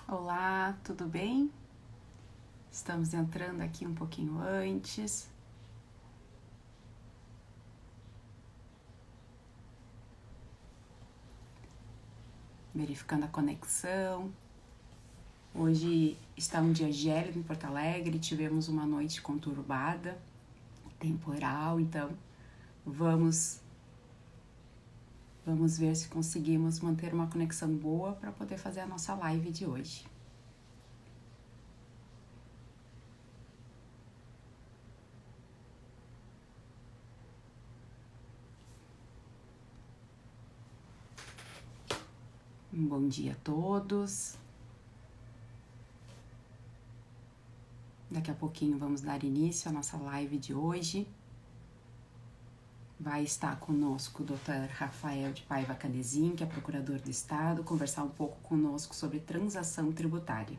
Olá, tudo bem? Estamos entrando aqui um pouquinho antes. Verificando a conexão. Hoje está um dia gélido em Porto Alegre, tivemos uma noite conturbada, temporal, então vamos ver se conseguimos manter uma conexão boa para poder fazer a nossa live de hoje. Um bom dia a todos. Daqui a pouquinho vamos dar início à nossa live de hoje. Vai estar conosco o Dr. Rafael de Paiva Canezin, que é procurador do Estado, conversar um pouco conosco sobre transação tributária.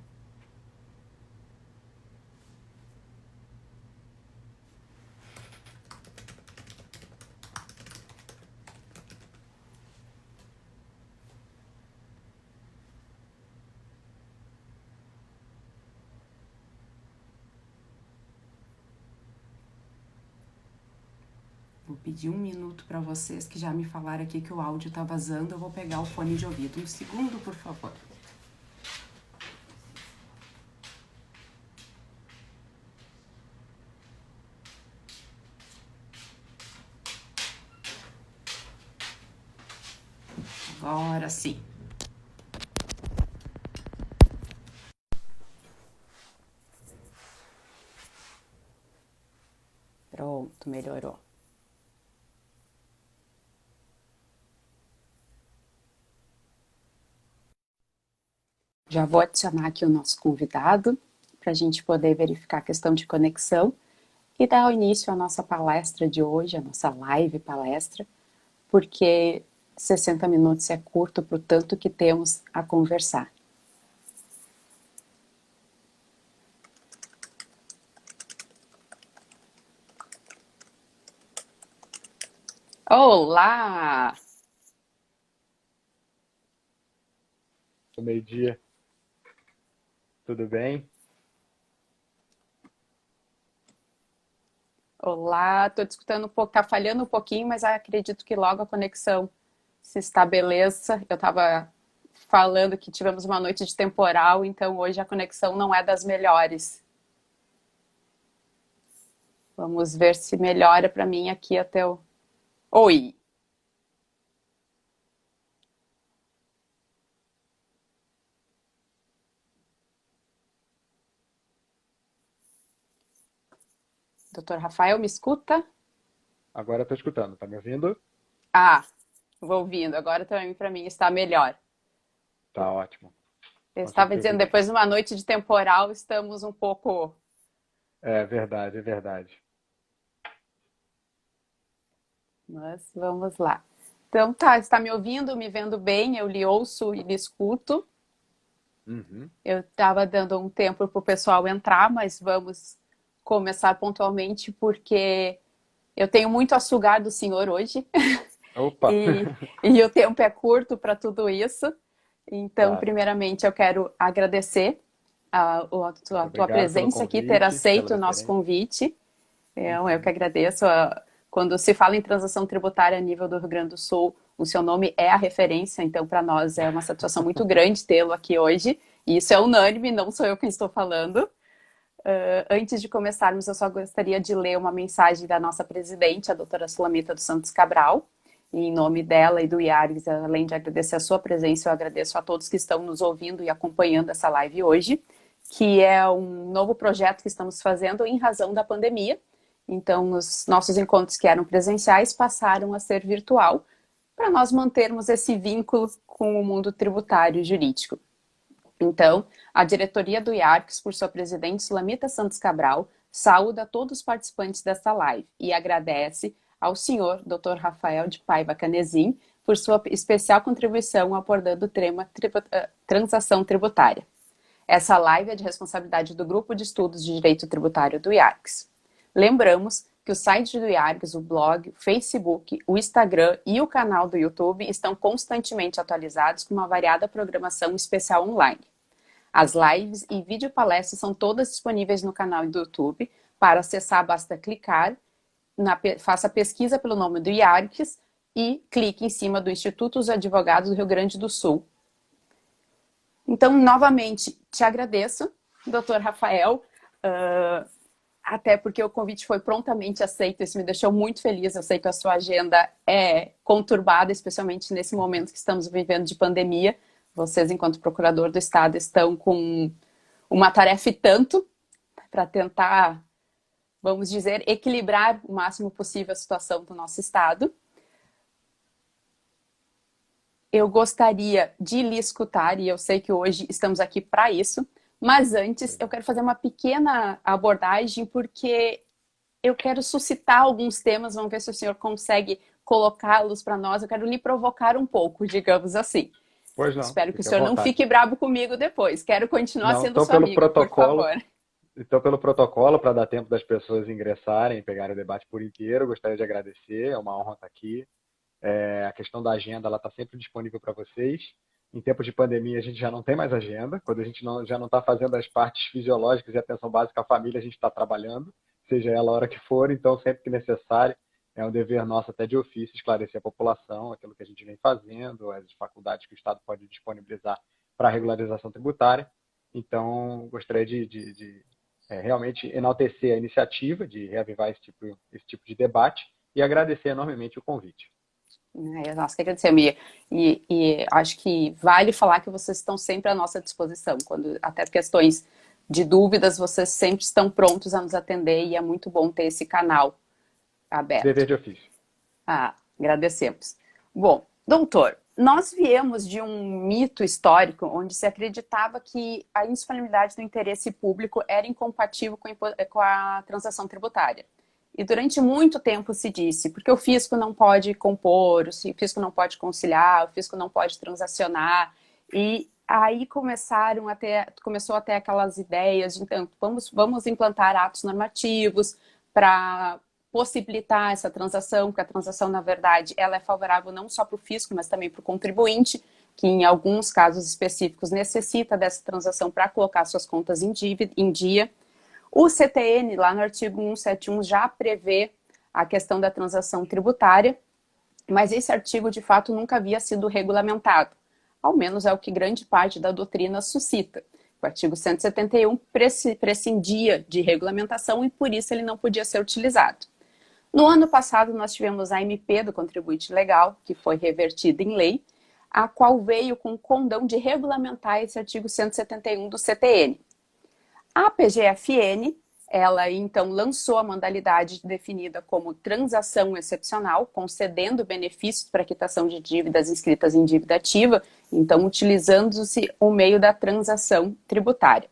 Vou pedir um minuto para vocês que já me falaram aqui que o áudio tá vazando. Eu vou pegar o fone de ouvido. Um segundo, por favor. Agora sim. Pronto, melhorou. Já vou adicionar aqui o nosso convidado para a gente poder verificar a questão de conexão e dar início à nossa palestra de hoje, a nossa live palestra, porque 60 minutos é curto para o tanto que temos a conversar. Olá! Meio-dia. Tudo bem? Olá, estou te escutando um pouco, tá falhando um pouquinho, mas acredito que logo a conexão se estabeleça. Eu estava falando que tivemos uma noite de temporal, então hoje a conexão não é das melhores. Vamos ver se melhora para mim aqui até o... Oi! Doutor Rafael, me escuta? Agora estou escutando. Tá me ouvindo? Ah, vou ouvindo. Agora também para mim está melhor. Tá ótimo. Eu Consigo estava te dizendo, ouvir bem. depois de uma noite de temporal, estamos um pouco... É verdade, é verdade. Mas vamos lá. Então tá, está me ouvindo, me vendo bem? Eu lhe ouço e lhe escuto. Uhum. Eu estava dando um tempo para o pessoal entrar, mas vamos começar pontualmente porque eu tenho muito a sugar do senhor hoje Opa! e o tempo é curto para tudo isso. Então, Claro. primeiramente, eu quero agradecer a tua Obrigado pelo presença aqui, ter convite, pela aceito o nosso deferência. convite. Eu que Uhum. agradeço. Quando se fala em transação tributária a nível do Rio Grande do Sul, o seu nome é a referência, então para nós é uma satisfação muito grande tê-lo aqui hoje. E isso é unânime, não sou eu quem estou falando. Antes de começarmos, eu só gostaria de ler uma mensagem da nossa presidente, a doutora Sulamita dos Santos Cabral. E em nome dela e do IARGS, além de agradecer a sua presença, eu agradeço a todos que estão nos ouvindo e acompanhando essa live hoje, que é um novo projeto que estamos fazendo em razão da pandemia. Então, os nossos encontros que eram presenciais passaram a ser virtual, para nós mantermos esse vínculo com o mundo tributário e jurídico. Então, a diretoria do IARCS, por sua presidente Sulamita Santos Cabral, saúda todos os participantes desta live e agradece ao senhor Dr. Rafael de Paiva Canezin por sua especial contribuição abordando o tema transação tributária. Essa live é de responsabilidade do Grupo de Estudos de Direito Tributário do IARCS. Lembramos que o site do IARGS, o blog, o Facebook, o Instagram e o canal do YouTube estão constantemente atualizados com uma variada programação especial online. As lives e videopalestras são todas disponíveis no canal do YouTube. Para acessar, basta clicar, faça pesquisa pelo nome do IARCS e clique em cima do Instituto dos Advogados do Rio Grande do Sul. Então, novamente, te agradeço, doutor Rafael, até porque o convite foi prontamente aceito, isso me deixou muito feliz. Eu sei que a sua agenda é conturbada, especialmente nesse momento que estamos vivendo de pandemia. Vocês, enquanto procurador do Estado, estão com uma tarefa e tanto para tentar, vamos dizer, equilibrar o máximo possível a situação do nosso Estado. Eu gostaria de lhe escutar, e eu sei que hoje estamos aqui para isso, mas antes eu quero fazer uma pequena abordagem, porque eu quero suscitar alguns temas, vamos ver se o senhor consegue colocá-los para nós. Eu quero lhe provocar um pouco, digamos assim. Pois não, Espero que o fique à senhor não vontade. fique bravo comigo depois. Quero continuar Não, sendo sua amiga, por favor. então pelo protocolo, para dar tempo das pessoas ingressarem, pegarem o debate por inteiro, eu gostaria de agradecer, é uma honra estar aqui. A questão da agenda, ela está sempre disponível para vocês. Em tempos de pandemia, a gente já não tem mais agenda. Quando a gente já não está fazendo as partes fisiológicas e atenção básica à família, a gente está trabalhando, seja ela a hora que for. Então, sempre que necessário, é um dever nosso, até de ofício, esclarecer a população, aquilo que a gente vem fazendo, as faculdades que o Estado pode disponibilizar para a regularização tributária. Então, gostaria de realmente enaltecer a iniciativa de reavivar esse tipo de debate e agradecer enormemente o convite. Nossa, que agradecer, Mia. E acho que vale falar que vocês estão sempre à nossa disposição. Quando até questões de dúvidas, vocês sempre estão prontos a nos atender, e é muito bom ter esse canal aberto. Dever de ofício. Agradecemos. Bom, doutor, nós viemos de um mito histórico onde se acreditava que a indisponibilidade do interesse público era incompatível com a transação tributária. E durante muito tempo se disse, porque o fisco não pode compor, o fisco não pode conciliar, o fisco não pode transacionar. E aí começou até aquelas ideias de, então, vamos implantar atos normativos para possibilitar essa transação, porque a transação, na verdade, ela é favorável não só para o fisco, mas também para o contribuinte, que em alguns casos específicos necessita dessa transação para colocar suas contas em dia. O CTN, lá no artigo 171, já prevê a questão da transação tributária, mas esse artigo, de fato, nunca havia sido regulamentado. Ao menos é o que grande parte da doutrina suscita. O artigo 171 prescindia de regulamentação e, por isso, ele não podia ser utilizado. No ano passado, nós tivemos a MP do contribuinte legal, que foi revertida em lei, a qual veio com o condão de regulamentar esse artigo 171 do CTN. A PGFN, ela então lançou a modalidade definida como transação excepcional, concedendo benefícios para quitação de dívidas inscritas em dívida ativa, então utilizando-se o meio da transação tributária.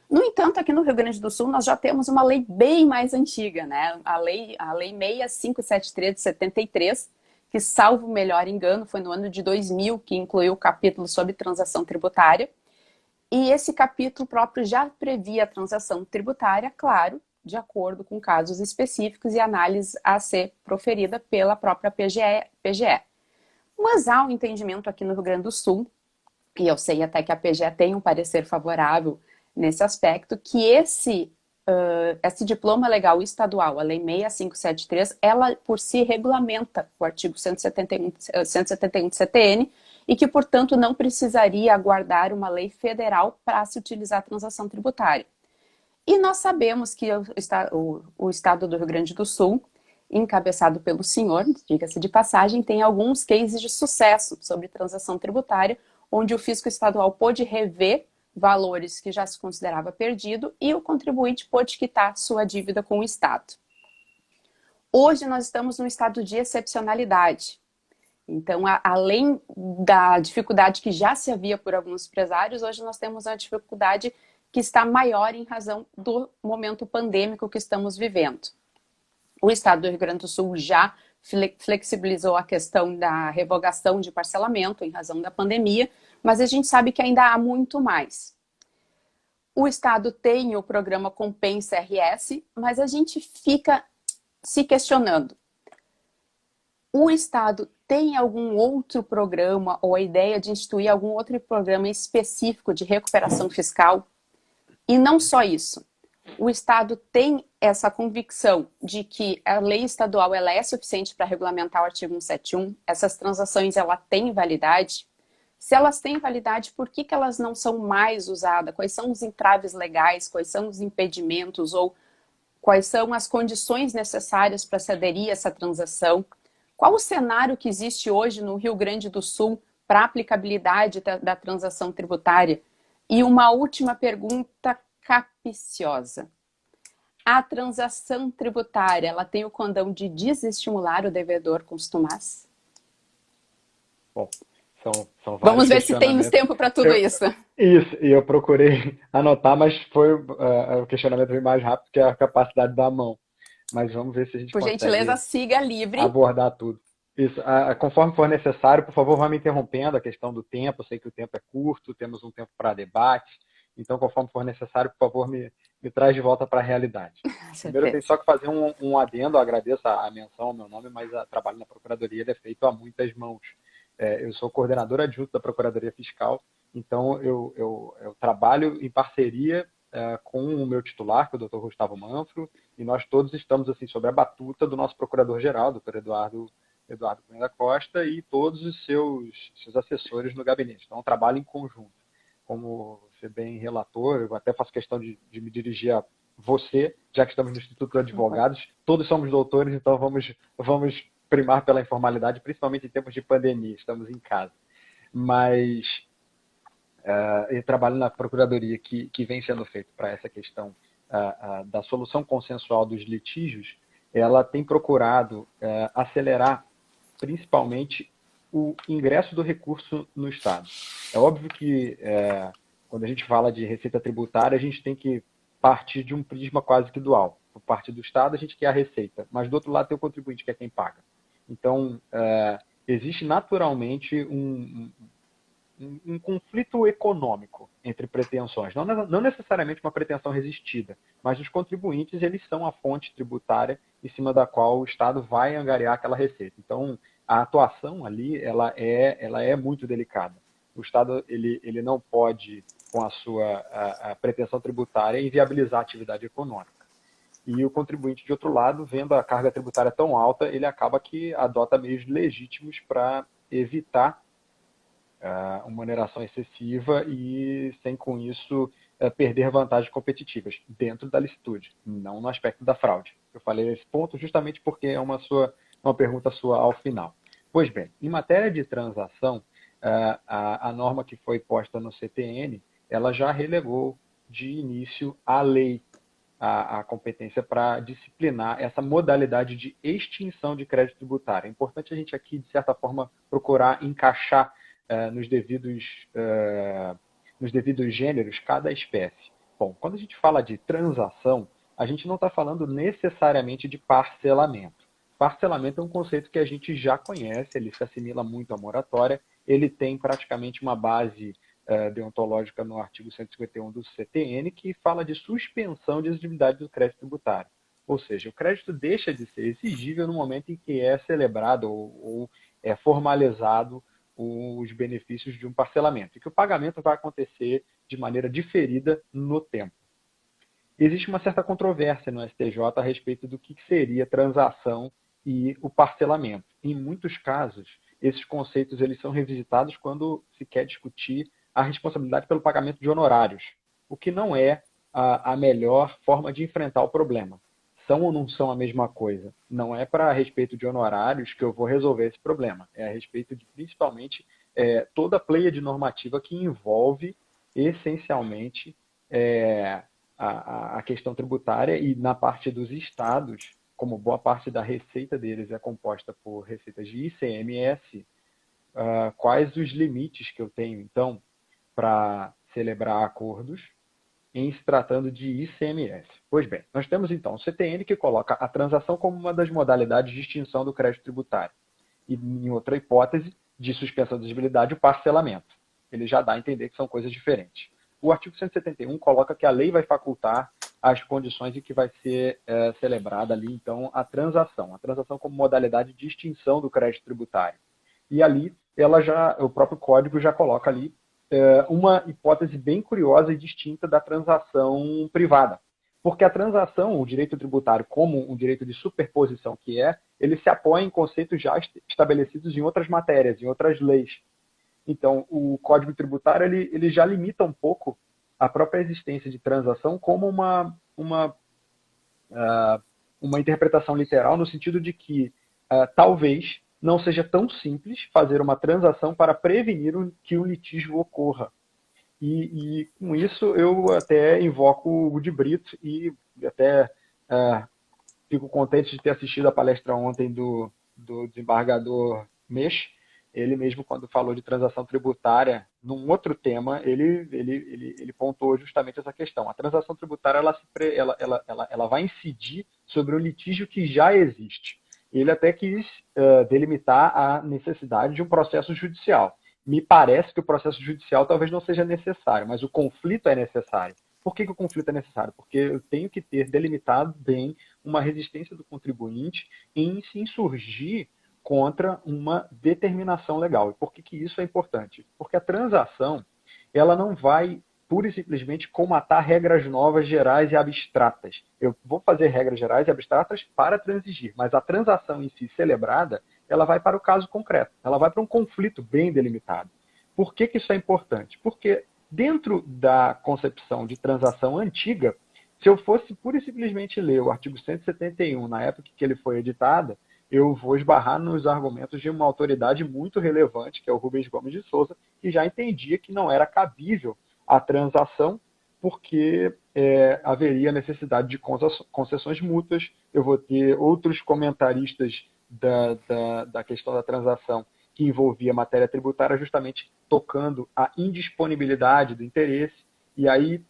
No entanto, aqui no Rio Grande do Sul, nós já temos uma lei bem mais antiga, né? A lei 6573 de 73, que, salvo melhor engano, foi no ano de 2000, que incluiu o capítulo sobre transação tributária. E esse capítulo próprio já previa a transação tributária, claro, de acordo com casos específicos e análise a ser proferida pela própria PGE. Mas há um entendimento aqui no Rio Grande do Sul, e eu sei até que a PGE tem um parecer favorável nesse aspecto, que esse diploma legal estadual, a Lei 6573, ela por si regulamenta o artigo 171 do CTN, e que, portanto, não precisaria aguardar uma lei federal para se utilizar a transação tributária. E nós sabemos que o Estado do Rio Grande do Sul, encabeçado pelo senhor, diga-se de passagem, tem alguns cases de sucesso sobre transação tributária, onde o fisco estadual pôde rever valores que já se considerava perdido e o contribuinte pôde quitar sua dívida com o Estado. Hoje nós estamos num estado de excepcionalidade. Então, além da dificuldade que já se havia por alguns empresários, hoje nós temos uma dificuldade que está maior em razão do momento pandêmico que estamos vivendo. O Estado do Rio Grande do Sul já flexibilizou a questão da revogação de parcelamento em razão da pandemia, mas a gente sabe que ainda há muito mais. O Estado tem o programa Compensa RS, mas a gente fica se questionando. O Estado tem algum outro programa ou a ideia de instituir algum outro programa específico de recuperação fiscal? E não só isso. O Estado tem essa convicção de que a lei estadual ela é suficiente para regulamentar o artigo 171, essas transações ela têm validade. Se elas têm validade, por que elas não são mais usadas? Quais são os entraves legais? Quais são os impedimentos? Ou quais são as condições necessárias para se aderir a essa transação? Qual o cenário que existe hoje no Rio Grande do Sul para a aplicabilidade da transação tributária? E uma última pergunta capciosa. A transação tributária, ela tem o condão de desestimular o devedor constumaz? Bom, são vários Vamos ver se temos questionamentos. tempo para tudo isso. Isso, e eu procurei anotar, mas foi o questionamento veio mais rápido que a capacidade da mão. Mas vamos ver se a gente Por gentileza, consegue siga livre. abordar tudo. Isso, conforme for necessário, por favor, vá me interrompendo a questão do tempo. Eu sei que o tempo é curto, temos um tempo para debate. Então, conforme for necessário, por favor, me traz de volta para a realidade. Primeiro, eu tenho Certeza. só que fazer um adendo. Eu agradeço a menção ao meu nome, mas o trabalho na Procuradoria ele é feito a muitas mãos. Eu sou coordenador adjunto da Procuradoria Fiscal, então eu trabalho em parceria com o meu titular, que é o Dr. Gustavo Manfro, e nós todos estamos assim sob a batuta do nosso procurador-geral, Dr. Eduardo Cunha da Costa, e todos os seus assessores no gabinete. Então, é um trabalho em conjunto. Como você bem relator, eu até faço questão de me dirigir a você, já que estamos no Instituto de Advogados, todos somos doutores, então vamos primar pela informalidade, principalmente em tempos de pandemia, estamos em casa. Mas eu trabalho na Procuradoria que vem sendo feito para essa questão da solução consensual dos litígios, ela tem procurado acelerar principalmente o ingresso do recurso no Estado. É óbvio que quando a gente fala de receita tributária, a gente tem que partir de um prisma quase que dual. Por parte do Estado, a gente quer a receita, mas do outro lado tem o contribuinte, que é quem paga. Então, existe naturalmente um conflito econômico entre pretensões. Não necessariamente uma pretensão resistida, mas os contribuintes eles são a fonte tributária em cima da qual o Estado vai angariar aquela receita. Então, a atuação ali ela é muito delicada. O Estado ele não pode, com a sua a pretensão tributária, inviabilizar a atividade econômica. E o contribuinte, de outro lado, vendo a carga tributária tão alta, ele acaba que adota meios legítimos para evitar uma oneração excessiva e, sem com isso, perder vantagens competitivas dentro da licitude, não no aspecto da fraude. Eu falei esse ponto justamente porque é uma pergunta sua ao final. Pois bem, em matéria de transação, a norma que foi posta no CTN, ela já relegou de início à lei a competência para disciplinar essa modalidade de extinção de crédito tributário. É importante a gente aqui, de certa forma, procurar encaixar nos devidos gêneros cada espécie. Bom, quando a gente fala de transação, a gente não está falando necessariamente de parcelamento. Parcelamento é um conceito que a gente já conhece, ele se assimila muito à moratória, ele tem praticamente uma base deontológica no artigo 151 do CTN, que fala de suspensão de exigibilidade do crédito tributário. Ou seja, o crédito deixa de ser exigível no momento em que é celebrado ou é formalizado os benefícios de um parcelamento, e que o pagamento vai acontecer de maneira diferida no tempo. Existe uma certa controvérsia no STJ a respeito do que seria transação e o parcelamento. Em muitos casos, esses conceitos eles são revisitados quando se quer discutir a responsabilidade pelo pagamento de honorários, o que não é a melhor forma de enfrentar o problema. São ou não são a mesma coisa? Não é para respeito de honorários que eu vou resolver esse problema. É a respeito de, principalmente, toda a pleiade normativa que envolve, essencialmente, a questão tributária e na parte dos estados, como boa parte da receita deles é composta por receitas de ICMS, quais os limites que eu tenho, então, para celebrar acordos em se tratando de ICMS. Pois bem, nós temos então o CTN que coloca a transação como uma das modalidades de extinção do crédito tributário. E, em outra hipótese, de suspensão de exigibilidade, o parcelamento. Ele já dá a entender que são coisas diferentes. O artigo 171 coloca que a lei vai facultar as condições em que vai ser celebrada ali, então, a transação. A transação como modalidade de extinção do crédito tributário. E ali, o próprio código já coloca ali uma hipótese bem curiosa e distinta da transação privada. Porque a transação, o direito tributário, como um direito de superposição que ele se apoia em conceitos já estabelecidos em outras matérias, em outras leis. Então, o Código Tributário ele já limita um pouco a própria existência de transação como uma interpretação literal, no sentido de que talvez não seja tão simples fazer uma transação para prevenir que o litígio ocorra. E com isso eu até invoco o de Brito e até fico contente de ter assistido a palestra ontem do desembargador Mech. Ele mesmo, quando falou de transação tributária, num outro tema, ele pontuou justamente essa questão. A transação tributária ela vai incidir sobre um litígio que já existe. Ele até quis delimitar a necessidade de um processo judicial. Me parece que o processo judicial talvez não seja necessário, mas o conflito é necessário. Por que o conflito é necessário? Porque eu tenho que ter delimitado bem uma resistência do contribuinte em se insurgir contra uma determinação legal. E por que isso é importante? Porque a transação ela não vai pura e simplesmente comatar regras novas, gerais e abstratas. Eu vou fazer regras gerais e abstratas para transigir, mas a transação em si celebrada, ela vai para o caso concreto, ela vai para um conflito bem delimitado. Por que isso é importante? Porque dentro da concepção de transação antiga, se eu fosse pura e simplesmente ler o artigo 171 na época que ele foi editado, eu vou esbarrar nos argumentos de uma autoridade muito relevante, que é o Rubens Gomes de Souza, que já entendia que não era cabível a transação, porque haveria necessidade de concessões mútuas. Eu vou ter outros comentaristas da questão da transação que envolvia matéria tributária, justamente tocando a indisponibilidade do interesse. E aí,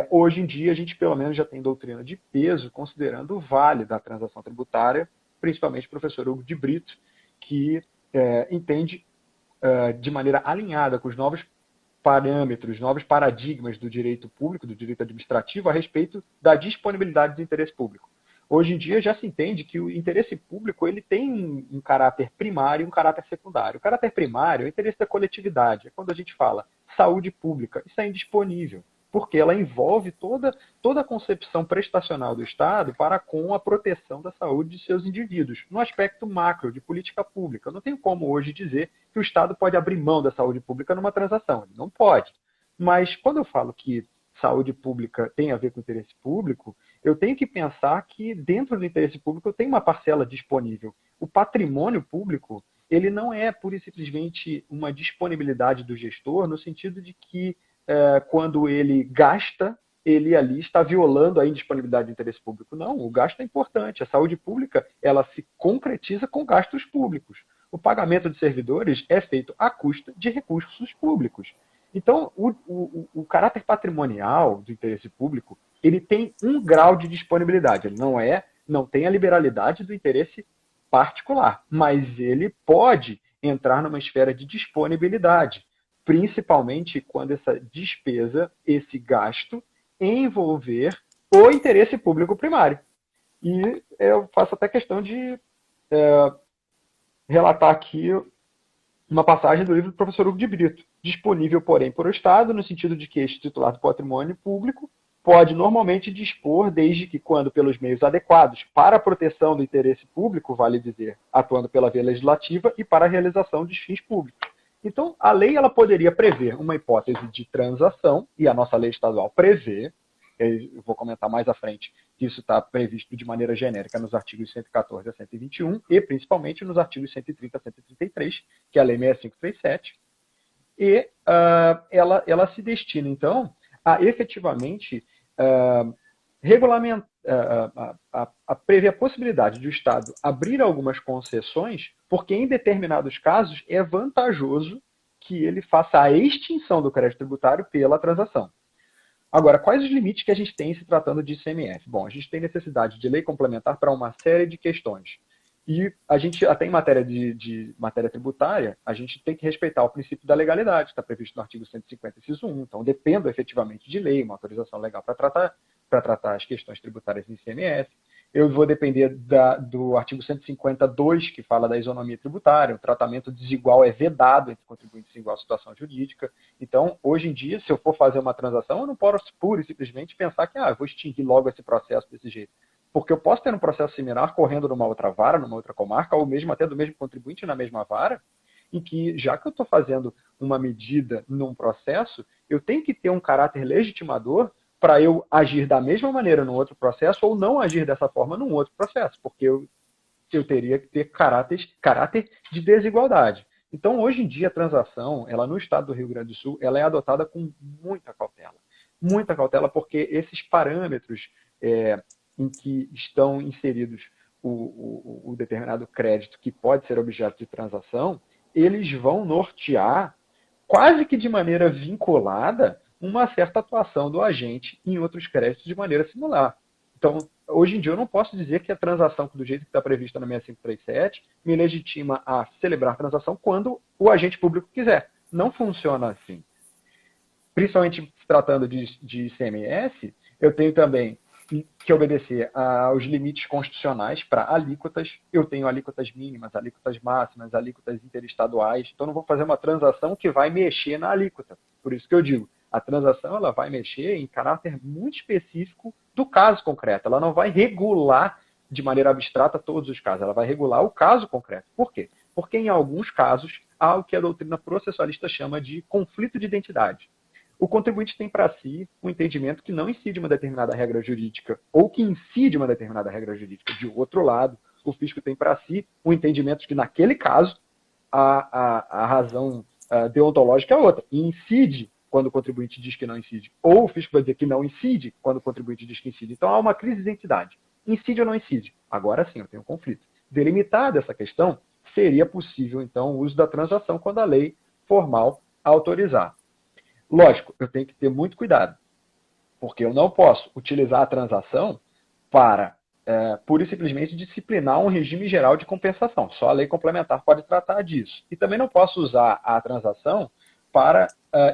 hoje em dia, a gente pelo menos já tem doutrina de peso, considerando o vale da transação tributária, principalmente o professor Hugo de Brito, que entende de maneira alinhada com os novos parâmetros, novos paradigmas do direito público, do direito administrativo, a respeito da disponibilidade do interesse público. Hoje em dia já se entende que o interesse público ele tem um caráter primário e um caráter secundário. O caráter primário é o interesse da coletividade. É quando a gente fala saúde pública, isso é indisponível, porque ela envolve toda a concepção prestacional do Estado para com a proteção da saúde de seus indivíduos, no aspecto macro de política pública. Eu não tenho como hoje dizer que o Estado pode abrir mão da saúde pública numa transação. Ele não pode. Mas quando eu falo que saúde pública tem a ver com interesse público, eu tenho que pensar que dentro do interesse público eu tenho uma parcela disponível. O patrimônio público, ele não é pura e simplesmente uma disponibilidade do gestor, no sentido de que quando ele gasta, ele ali está violando a indisponibilidade do interesse público. Não, o gasto é importante. A saúde pública, ela se concretiza com gastos públicos. O pagamento de servidores é feito à custa de recursos públicos. Então, o caráter patrimonial do interesse público, ele tem um grau de disponibilidade. Ele não tem a liberalidade do interesse particular, mas ele pode entrar numa esfera de disponibilidade, principalmente quando essa despesa, esse gasto, envolver o interesse público primário. E eu faço até questão de relatar aqui uma passagem do livro do professor Hugo de Brito, disponível, porém, por o Estado, no sentido de que este titular do patrimônio público pode normalmente dispor, desde que quando pelos meios adequados, para a proteção do interesse público, vale dizer, atuando pela via legislativa e para a realização dos fins públicos. Então, a lei ela poderia prever uma hipótese de transação, e a nossa lei estadual prevê, eu vou comentar mais à frente, que isso está previsto de maneira genérica nos artigos 114 a 121, e principalmente nos artigos 130 a 133, que é a Lei 6537, e ela se destina, então, a efetivamente a prever a possibilidade de o Estado abrir algumas concessões, porque em determinados casos é vantajoso que ele faça a extinção do crédito tributário pela transação. Agora, quais os limites que a gente tem se tratando de ICMS? Bom, a gente tem necessidade de lei complementar para uma série de questões. E a gente, até em matéria de matéria tributária, a gente tem que respeitar o princípio da legalidade, está previsto no artigo 150, inciso 1. Então, dependo efetivamente de lei, uma autorização legal para tratar para tratar as questões tributárias em ICMS. Eu vou depender do artigo 152, que fala da isonomia tributária. O tratamento desigual é vedado entre contribuintes em igual situação jurídica. Então, hoje em dia, se eu for fazer uma transação, eu não posso pura e simplesmente pensar que eu vou extinguir logo esse processo desse jeito. Porque eu posso ter um processo similar correndo numa outra vara, numa outra comarca, ou mesmo até do mesmo contribuinte na mesma vara, em que, já que eu estou fazendo uma medida num processo, eu tenho que ter um caráter legitimador para eu agir da mesma maneira num outro processo ou não agir dessa forma num outro processo, porque eu teria que ter caráter de desigualdade. Então, hoje em dia, a transação, ela no estado do Rio Grande do Sul, ela é adotada com muita cautela. Muita cautela, porque esses parâmetros em que estão inseridos o determinado crédito que pode ser objeto de transação, eles vão nortear, quase que de maneira vinculada, uma certa atuação do agente em outros créditos de maneira similar. Então, hoje em dia, eu não posso dizer que a transação, do jeito que está prevista na 6537, me legitima a celebrar a transação quando o agente público quiser. Não funciona assim. Principalmente se tratando de ICMS, eu tenho também que obedecer aos limites constitucionais para alíquotas. Eu tenho alíquotas mínimas, alíquotas máximas, alíquotas interestaduais. Então, não vou fazer uma transação que vai mexer na alíquota. Por isso que eu digo, a transação ela vai mexer em caráter muito específico do caso concreto. Ela não vai regular de maneira abstrata todos os casos. Ela vai regular o caso concreto. Por quê? Porque em alguns casos há o que a doutrina processualista chama de conflito de identidade. O contribuinte tem para si um entendimento que não incide uma determinada regra jurídica ou que incide uma determinada regra jurídica. De outro lado, o fisco tem para si um entendimento de que, naquele caso, a razão deontológica é outra. E incide quando o contribuinte diz que não incide. Ou o fisco vai dizer que não incide quando o contribuinte diz que incide. Então, há uma crise de identidade. Incide ou não incide? Agora sim, eu tenho um conflito. Delimitada essa questão, seria possível, então, o uso da transação quando a lei formal autorizar. Lógico, eu tenho que ter muito cuidado, porque eu não posso utilizar a transação para, pura e simplesmente, disciplinar um regime geral de compensação. Só a lei complementar pode tratar disso. E também não posso usar a transação para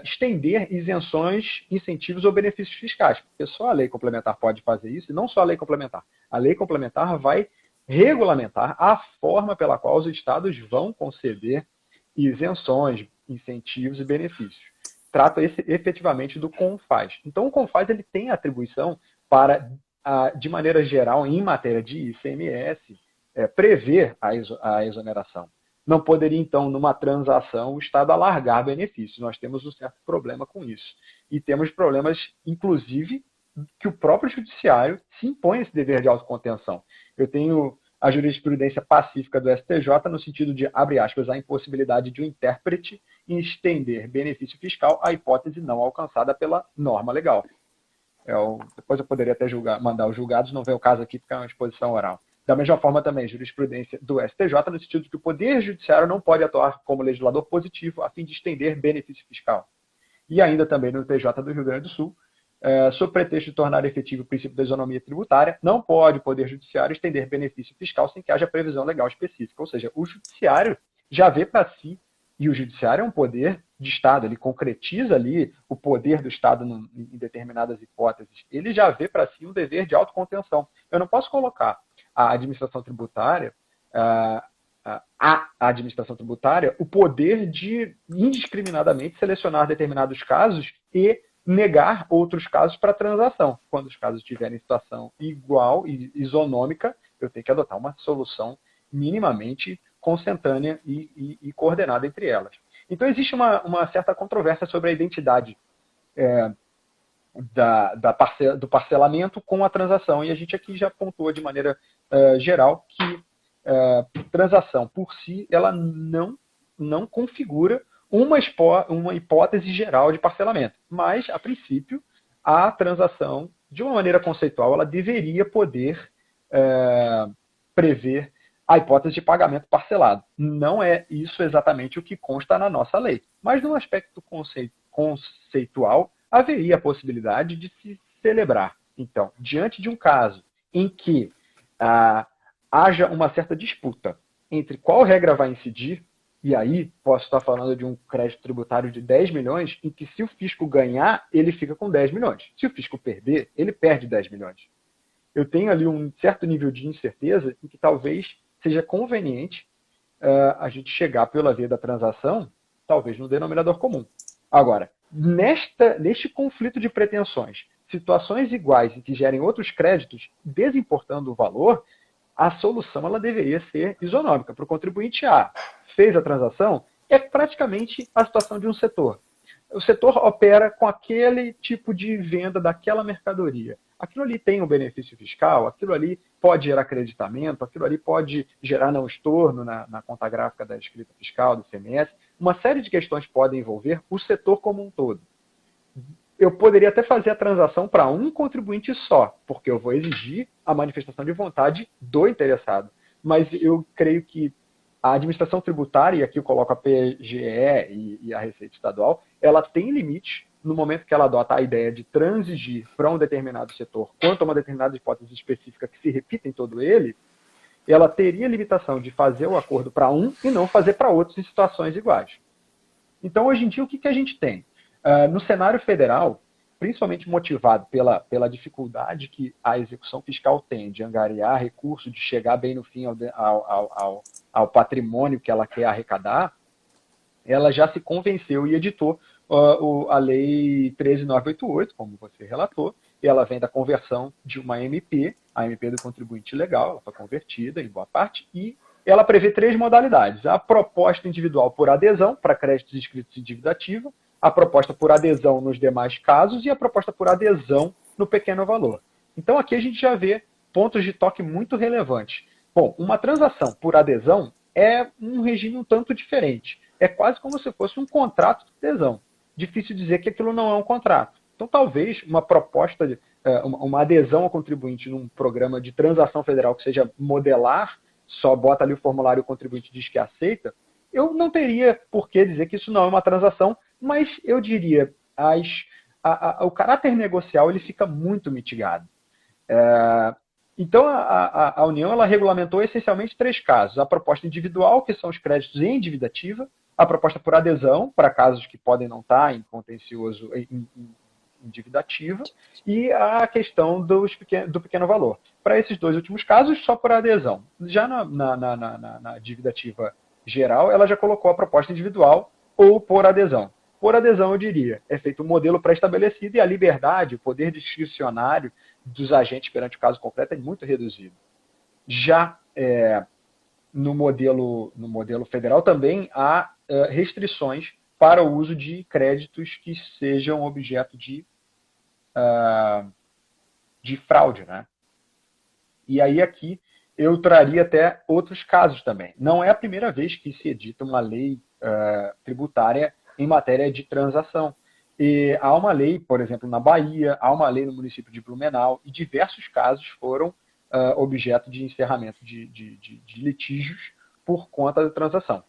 estender isenções, incentivos ou benefícios fiscais, porque só a lei complementar pode fazer isso, e não só a lei complementar. A lei complementar vai regulamentar a forma pela qual os estados vão conceder isenções, incentivos e benefícios. Trata efetivamente do CONFAS. Então, o CONFAS ele tem atribuição para, de maneira geral, em matéria de ICMS, prever a exoneração. Não poderia, então, numa transação, o Estado alargar benefícios. Nós temos um certo problema com isso. E temos problemas, inclusive, que o próprio judiciário se impõe esse dever de autocontenção. Eu tenho a jurisprudência pacífica do STJ no sentido de, abre aspas, a impossibilidade de um intérprete em estender benefício fiscal à hipótese não alcançada pela norma legal. Depois eu poderia até mandar os julgados, não vem o caso aqui porque é uma exposição oral. Da mesma forma também, jurisprudência do STJ no sentido de que o Poder Judiciário não pode atuar como legislador positivo a fim de estender benefício fiscal. E ainda também no TJ do Rio Grande do Sul, sob pretexto de tornar efetivo o princípio da isonomia tributária, não pode o Poder Judiciário estender benefício fiscal sem que haja previsão legal específica. Ou seja, o Judiciário já vê para si, e o Judiciário é um poder de Estado, ele concretiza ali o poder do Estado em determinadas hipóteses, ele já vê para si um dever de autocontenção. Eu não posso colocar a administração tributária, administração tributária, o poder de indiscriminadamente selecionar determinados casos e negar outros casos para transação. Quando os casos tiverem situação igual e isonômica, eu tenho que adotar uma solução minimamente consentânea e coordenada entre elas. Então, existe uma certa controvérsia sobre a identidade do parcelamento com a transação. E a gente aqui já pontuou de maneira geral que transação por si, ela não configura uma hipótese geral de parcelamento. Mas, a princípio, a transação, de uma maneira conceitual, ela deveria poder prever a hipótese de pagamento parcelado. Não é isso exatamente o que consta na nossa lei. Mas, num aspecto conceitual, haveria a possibilidade de se celebrar. Então, diante de um caso em que haja uma certa disputa entre qual regra vai incidir, E aí, posso estar falando de um crédito tributário de 10 milhões, em que se o fisco ganhar, ele fica com 10 milhões. Se o fisco perder, ele perde 10 milhões. Eu tenho ali um certo nível de incerteza em que talvez seja conveniente a gente chegar pela via da transação, talvez no denominador comum. Agora, neste conflito de pretensões, situações iguais em que gerem outros créditos, desimportando o valor, a solução ela deveria ser isonômica. Para o contribuinte A, fez a transação, é praticamente a situação de um setor. O setor opera com aquele tipo de venda daquela mercadoria. Aquilo ali tem um benefício fiscal, aquilo ali pode gerar creditamento, aquilo ali pode gerar não estorno na conta gráfica da escrita fiscal, do ICMS. Uma série de questões podem envolver o setor como um todo. Eu poderia até fazer a transação para um contribuinte só, porque eu vou exigir a manifestação de vontade do interessado. Mas eu creio que a administração tributária, e aqui eu coloco a PGE e a Receita Estadual, ela tem limite no momento que ela adota a ideia de transigir para um determinado setor quanto a uma determinada hipótese específica que se repita em todo ele, ela teria limitação de fazer o acordo para um e não fazer para outros em situações iguais. Então, hoje em dia, o que a gente tem? No cenário federal, principalmente motivado pela dificuldade que a execução fiscal tem de angariar recursos, de chegar bem no fim ao patrimônio que ela quer arrecadar, ela já se convenceu e editou a Lei 13.988, como você relatou, e ela vem da conversão de uma MP, a MP do contribuinte legal, ela foi convertida em boa parte, e ela prevê 3 modalidades. A proposta individual por adesão, para créditos inscritos em dívida ativa, a proposta por adesão nos demais casos e a proposta por adesão no pequeno valor. Então aqui a gente já vê pontos de toque muito relevantes. Bom, uma transação por adesão é um regime um tanto diferente. É quase como se fosse um contrato de adesão. Difícil dizer que aquilo não é um contrato. Então talvez uma proposta, uma adesão ao contribuinte num programa de transação federal que seja modelar, só bota ali o formulário e o contribuinte diz que aceita, eu não teria por que dizer que isso não é uma transação, mas eu diria, o caráter negocial ele fica muito mitigado. Então, a União ela regulamentou essencialmente 3 casos. A proposta individual, que são os créditos em dívida ativa, a proposta por adesão, para casos que podem não estar em contencioso, em dívida ativa, e a questão do pequeno valor. Para esses 2 últimos casos, só por adesão. Já na dívida ativa geral, ela já colocou a proposta individual ou por adesão. Por adesão, eu diria, é feito um modelo pré-estabelecido e a liberdade, o poder discricionário dos agentes perante o caso concreto é muito reduzido. Já no modelo federal também há restrições para o uso de créditos que sejam objeto de fraude, né? E aí aqui eu traria até outros casos também. Não é a primeira vez que se edita uma lei tributária em matéria de transação. E há uma lei, por exemplo, na Bahia, há uma lei no município de Blumenau, e diversos casos foram objeto de encerramento de litígios por conta da transação.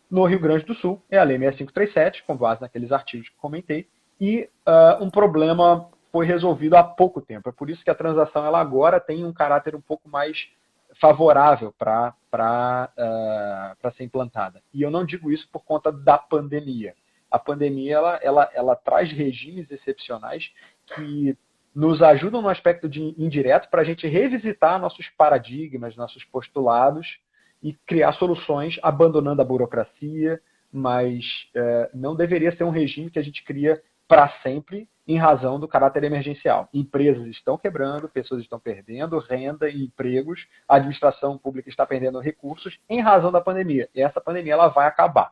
No Rio Grande do Sul, é a Lei 6537, com base naqueles artigos que comentei, e um problema foi resolvido há pouco tempo. É por isso que a transação ela agora tem um caráter um pouco mais favorável para ser implantada. E eu não digo isso por conta da pandemia. A pandemia ela traz regimes excepcionais que nos ajudam no aspecto indireto para a gente revisitar nossos paradigmas, nossos postulados e criar soluções abandonando a burocracia, mas não deveria ser um regime que a gente cria para sempre em razão do caráter emergencial. Empresas estão quebrando, pessoas estão perdendo renda e empregos, a administração pública está perdendo recursos em razão da pandemia. E essa pandemia ela vai acabar.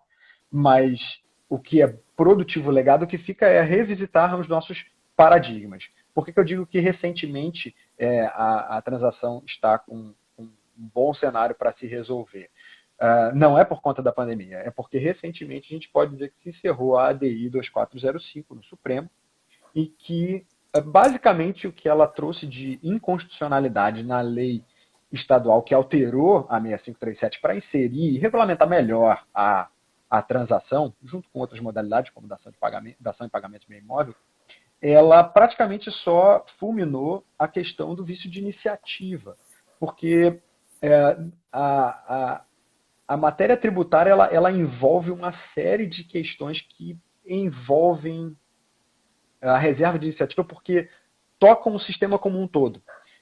Mas o que é produtivo legado, o que fica é revisitar os nossos paradigmas. Por que eu digo que recentemente a transação está com um bom cenário para se resolver? Não é por conta da pandemia, é porque recentemente a gente pode dizer que se encerrou a ADI 2405 no Supremo e que basicamente o que ela trouxe de inconstitucionalidade na lei estadual que alterou a 6537 para inserir e regulamentar melhor a transação, junto com outras modalidades, como dação em pagamento de bem imóvel, ela praticamente só fulminou a questão do vício de iniciativa, porque a a matéria tributária ela envolve uma série de questões que envolvem a reserva de iniciativa porque tocam o sistema como um todo.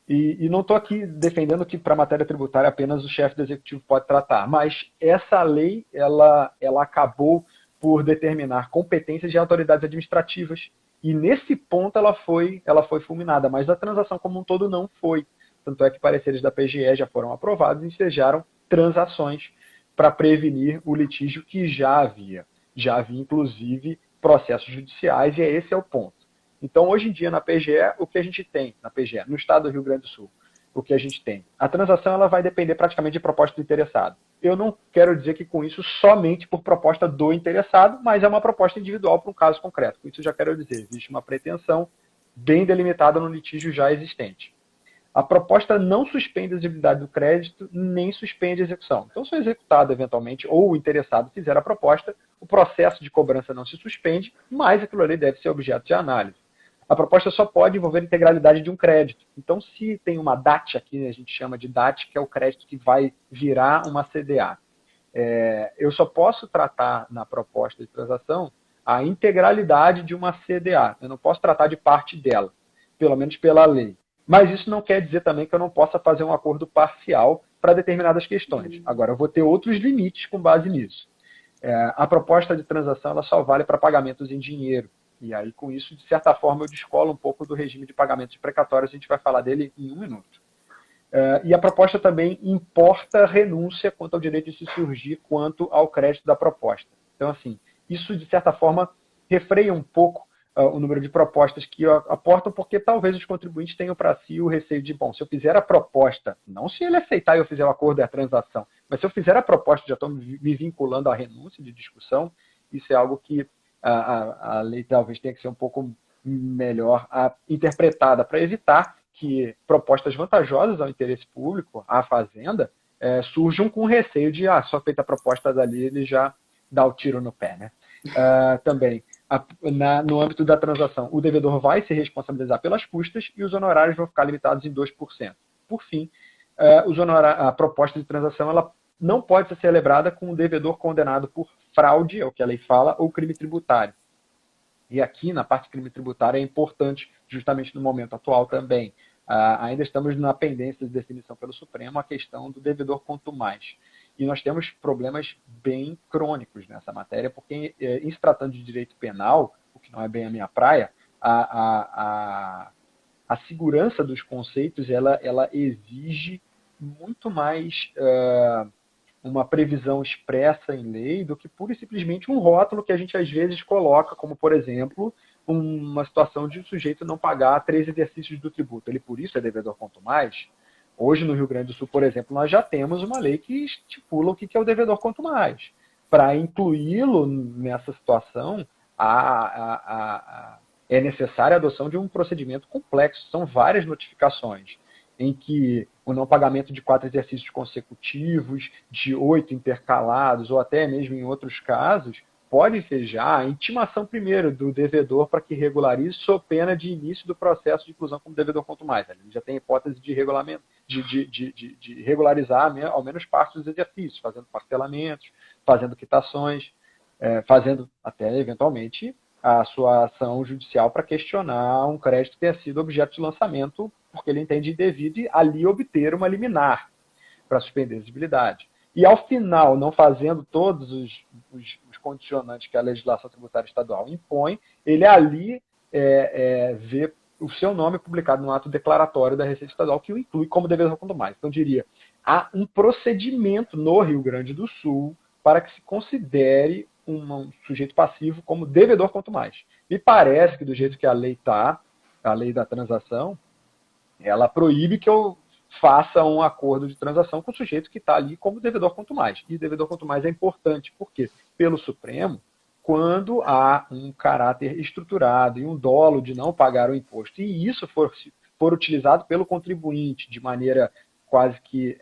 E não estou aqui defendendo que para a matéria tributária apenas o chefe do executivo pode tratar, mas essa lei ela acabou por determinar competências de autoridades administrativas e nesse ponto ela foi fulminada, mas a transação como um todo não foi. Tanto é que pareceres da PGE já foram aprovados e ensejaram transações para prevenir o litígio que já havia. Já havia, inclusive, processos judiciais, e esse é o ponto. Então, hoje em dia, na PGE, o que a gente tem na PGE, no estado do Rio Grande do Sul, o que a gente tem? A transação ela vai depender praticamente de proposta do interessado. Eu não quero dizer que com isso somente por proposta do interessado, mas é uma proposta individual para um caso concreto. Com isso eu já quero dizer, existe uma pretensão bem delimitada no litígio já existente. A proposta não suspende a exigibilidade do crédito, nem suspende a execução. Então, se o executado, eventualmente, ou o interessado fizer a proposta, o processo de cobrança não se suspende, mas aquilo ali deve ser objeto de análise. A proposta só pode envolver a integralidade de um crédito. Então, se tem uma DAT aqui, a gente chama de DAT, que é o crédito que vai virar uma CDA. Eu só posso tratar na proposta de transação a integralidade de uma CDA. Eu não posso tratar de parte dela, pelo menos pela lei. Mas isso não quer dizer também que eu não possa fazer um acordo parcial para determinadas questões. Agora, eu vou ter outros limites com base nisso. A proposta de transação ela só vale para pagamentos em dinheiro. E aí, com isso, de certa forma, eu descolo um pouco do regime de pagamentos precatórios. A gente vai falar dele em 1 minuto. E a proposta também importa renúncia quanto ao direito de se surgir quanto ao crédito da proposta. Então, assim, isso, de certa forma, refreia um pouco o número de propostas que aportam, porque talvez os contribuintes tenham para si o receio de, bom, se eu fizer a proposta, não se ele aceitar e eu fizer o acordo e a transação, mas se eu fizer a proposta, já estou me vinculando à renúncia de discussão, isso é algo que a lei talvez tenha que ser um pouco melhor interpretada para evitar que propostas vantajosas ao interesse público, à fazenda, surjam com receio de, só feita a proposta dali, ele já dá o tiro no pé, né? Também, no âmbito da transação, o devedor vai se responsabilizar pelas custas e os honorários vão ficar limitados em 2%. Por fim, a proposta de transação ela não pode ser celebrada com o devedor condenado por fraude, é o que a lei fala, ou crime tributário. E aqui, na parte de crime tributário, é importante, justamente no momento atual também, ainda estamos na pendência de definição pelo Supremo, a questão do devedor quanto mais. E nós temos problemas bem crônicos nessa matéria, porque em se tratando de direito penal, o que não é bem a minha praia, a segurança dos conceitos ela exige muito mais uma previsão expressa em lei do que pura e simplesmente um rótulo que a gente às vezes coloca, como por exemplo, uma situação de um sujeito não pagar 3 exercícios do tributo. Ele por isso é devedor quanto mais. Hoje no Rio Grande do Sul, por exemplo, nós já temos uma lei que estipula o que é o devedor quanto mais. Para incluí-lo nessa situação, é necessária a adoção de um procedimento complexo. São várias notificações em que o não pagamento de 4 exercícios consecutivos, de 8 intercalados, ou até mesmo em outros casos, pode ensejar a intimação primeiro do devedor para que regularize sob pena de início do processo de inclusão como devedor quanto mais. Ele já tem hipótese de regulamento, de regularizar ao menos parte dos exercícios, fazendo parcelamentos, fazendo quitações, fazendo até, eventualmente, a sua ação judicial para questionar um crédito que tenha sido objeto de lançamento porque ele entende indevido e ali obter uma liminar para suspender a exigibilidade. E, ao final, não fazendo todos os condicionantes que a legislação tributária estadual impõe, ele ali vê o seu nome publicado no ato declaratório da Receita Estadual, que o inclui como devedor quanto mais. Então, eu diria, há um procedimento no Rio Grande do Sul para que se considere um sujeito passivo como devedor quanto mais. Me parece que, do jeito que a lei está, a lei da transação, ela proíbe que eu faça um acordo de transação com o sujeito que está ali como devedor quanto mais. E devedor quanto mais é importante, porque pelo Supremo, quando há um caráter estruturado e um dolo de não pagar o imposto, e isso for utilizado pelo contribuinte de maneira quase que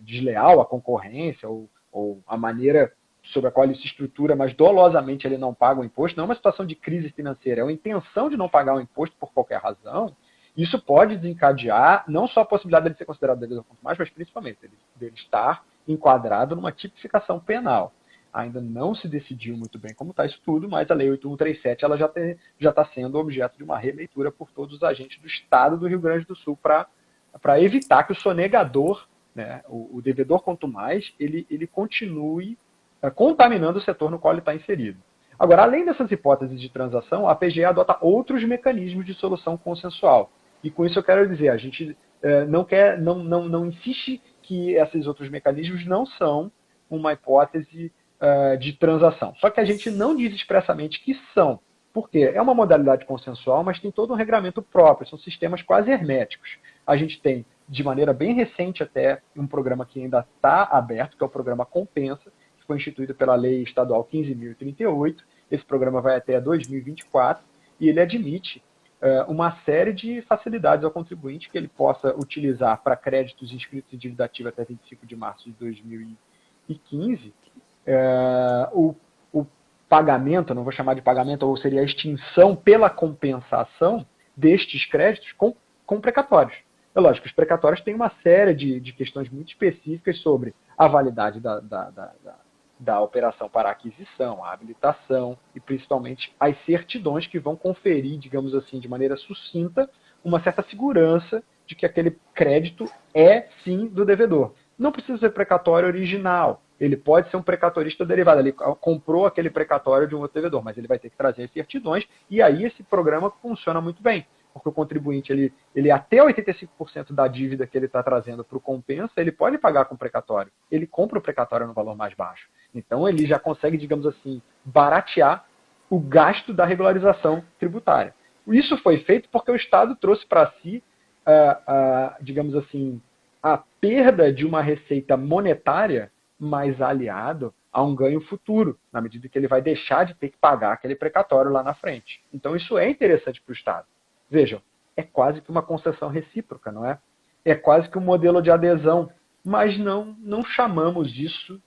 desleal à concorrência, ou a maneira sobre a qual ele se estrutura, mas dolosamente ele não paga o imposto, não é uma situação de crise financeira, é uma intenção de não pagar o imposto por qualquer razão, isso pode desencadear não só a possibilidade dele ser considerado devedor quanto mais, mas principalmente dele estar enquadrado numa tipificação penal. Ainda não se decidiu muito bem como está isso tudo, mas a Lei 8.137 ela já está sendo objeto de uma releitura por todos os agentes do Estado do Rio Grande do Sul para evitar que o sonegador, né, o devedor quanto mais, ele continue contaminando o setor no qual ele está inserido. Agora, além dessas hipóteses de transação, a PGE adota outros mecanismos de solução consensual. E com isso eu quero dizer, a gente não insiste que esses outros mecanismos não são uma hipótese de transação. Só que a gente não diz expressamente que são. Por quê? É uma modalidade consensual, mas tem todo um regramento próprio, são sistemas quase herméticos. A gente tem, de maneira bem recente até, um programa que ainda está aberto, que é o programa Compensa, que foi instituído pela Lei Estadual 15.038. Esse programa vai até 2024 e ele admite uma série de facilidades ao contribuinte que ele possa utilizar para créditos inscritos em dívida ativa até 25 de março de 2015. O pagamento, não vou chamar de pagamento, ou seria a extinção pela compensação destes créditos com precatórios. É lógico, os precatórios têm uma série de questões muito específicas sobre a validade da operação para aquisição, a habilitação e principalmente as certidões que vão conferir, digamos assim, de maneira sucinta, uma certa segurança de que aquele crédito é, sim, do devedor. Não precisa ser precatório original. Ele pode ser um precatorista derivado. Ele comprou aquele precatório de um outro devedor, mas ele vai ter que trazer as certidões e aí esse programa funciona muito bem. Porque o contribuinte, ele até 85% da dívida que ele está trazendo para o compensa, ele pode pagar com precatório. Ele compra o precatório no valor mais baixo. Então, ele já consegue, digamos assim, baratear o gasto da regularização tributária. Isso foi feito porque o Estado trouxe para si, digamos assim, a perda de uma receita monetária mais aliado a um ganho futuro, na medida que ele vai deixar de ter que pagar aquele precatório lá na frente. Então, isso é interessante para o Estado. Vejam, é quase que uma concessão recíproca, não é? É quase que um modelo de adesão, mas não chamamos disso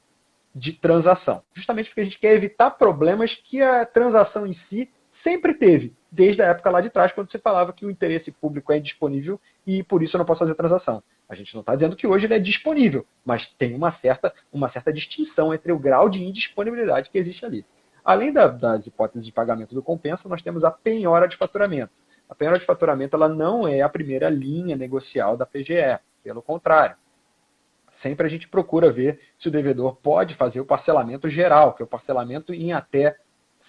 de transação. Justamente porque a gente quer evitar problemas que a transação em si sempre teve, desde a época lá de trás, quando se falava que o interesse público é indisponível e por isso eu não posso fazer transação. A gente não está dizendo que hoje ele é disponível, mas tem uma certa distinção entre o grau de indisponibilidade que existe ali. Além das hipóteses de pagamento do compensa, nós temos a penhora de faturamento. A penhora de faturamento ela não é a primeira linha negocial da PGE, pelo contrário. Sempre a gente procura ver se o devedor pode fazer o parcelamento geral, que é o parcelamento em até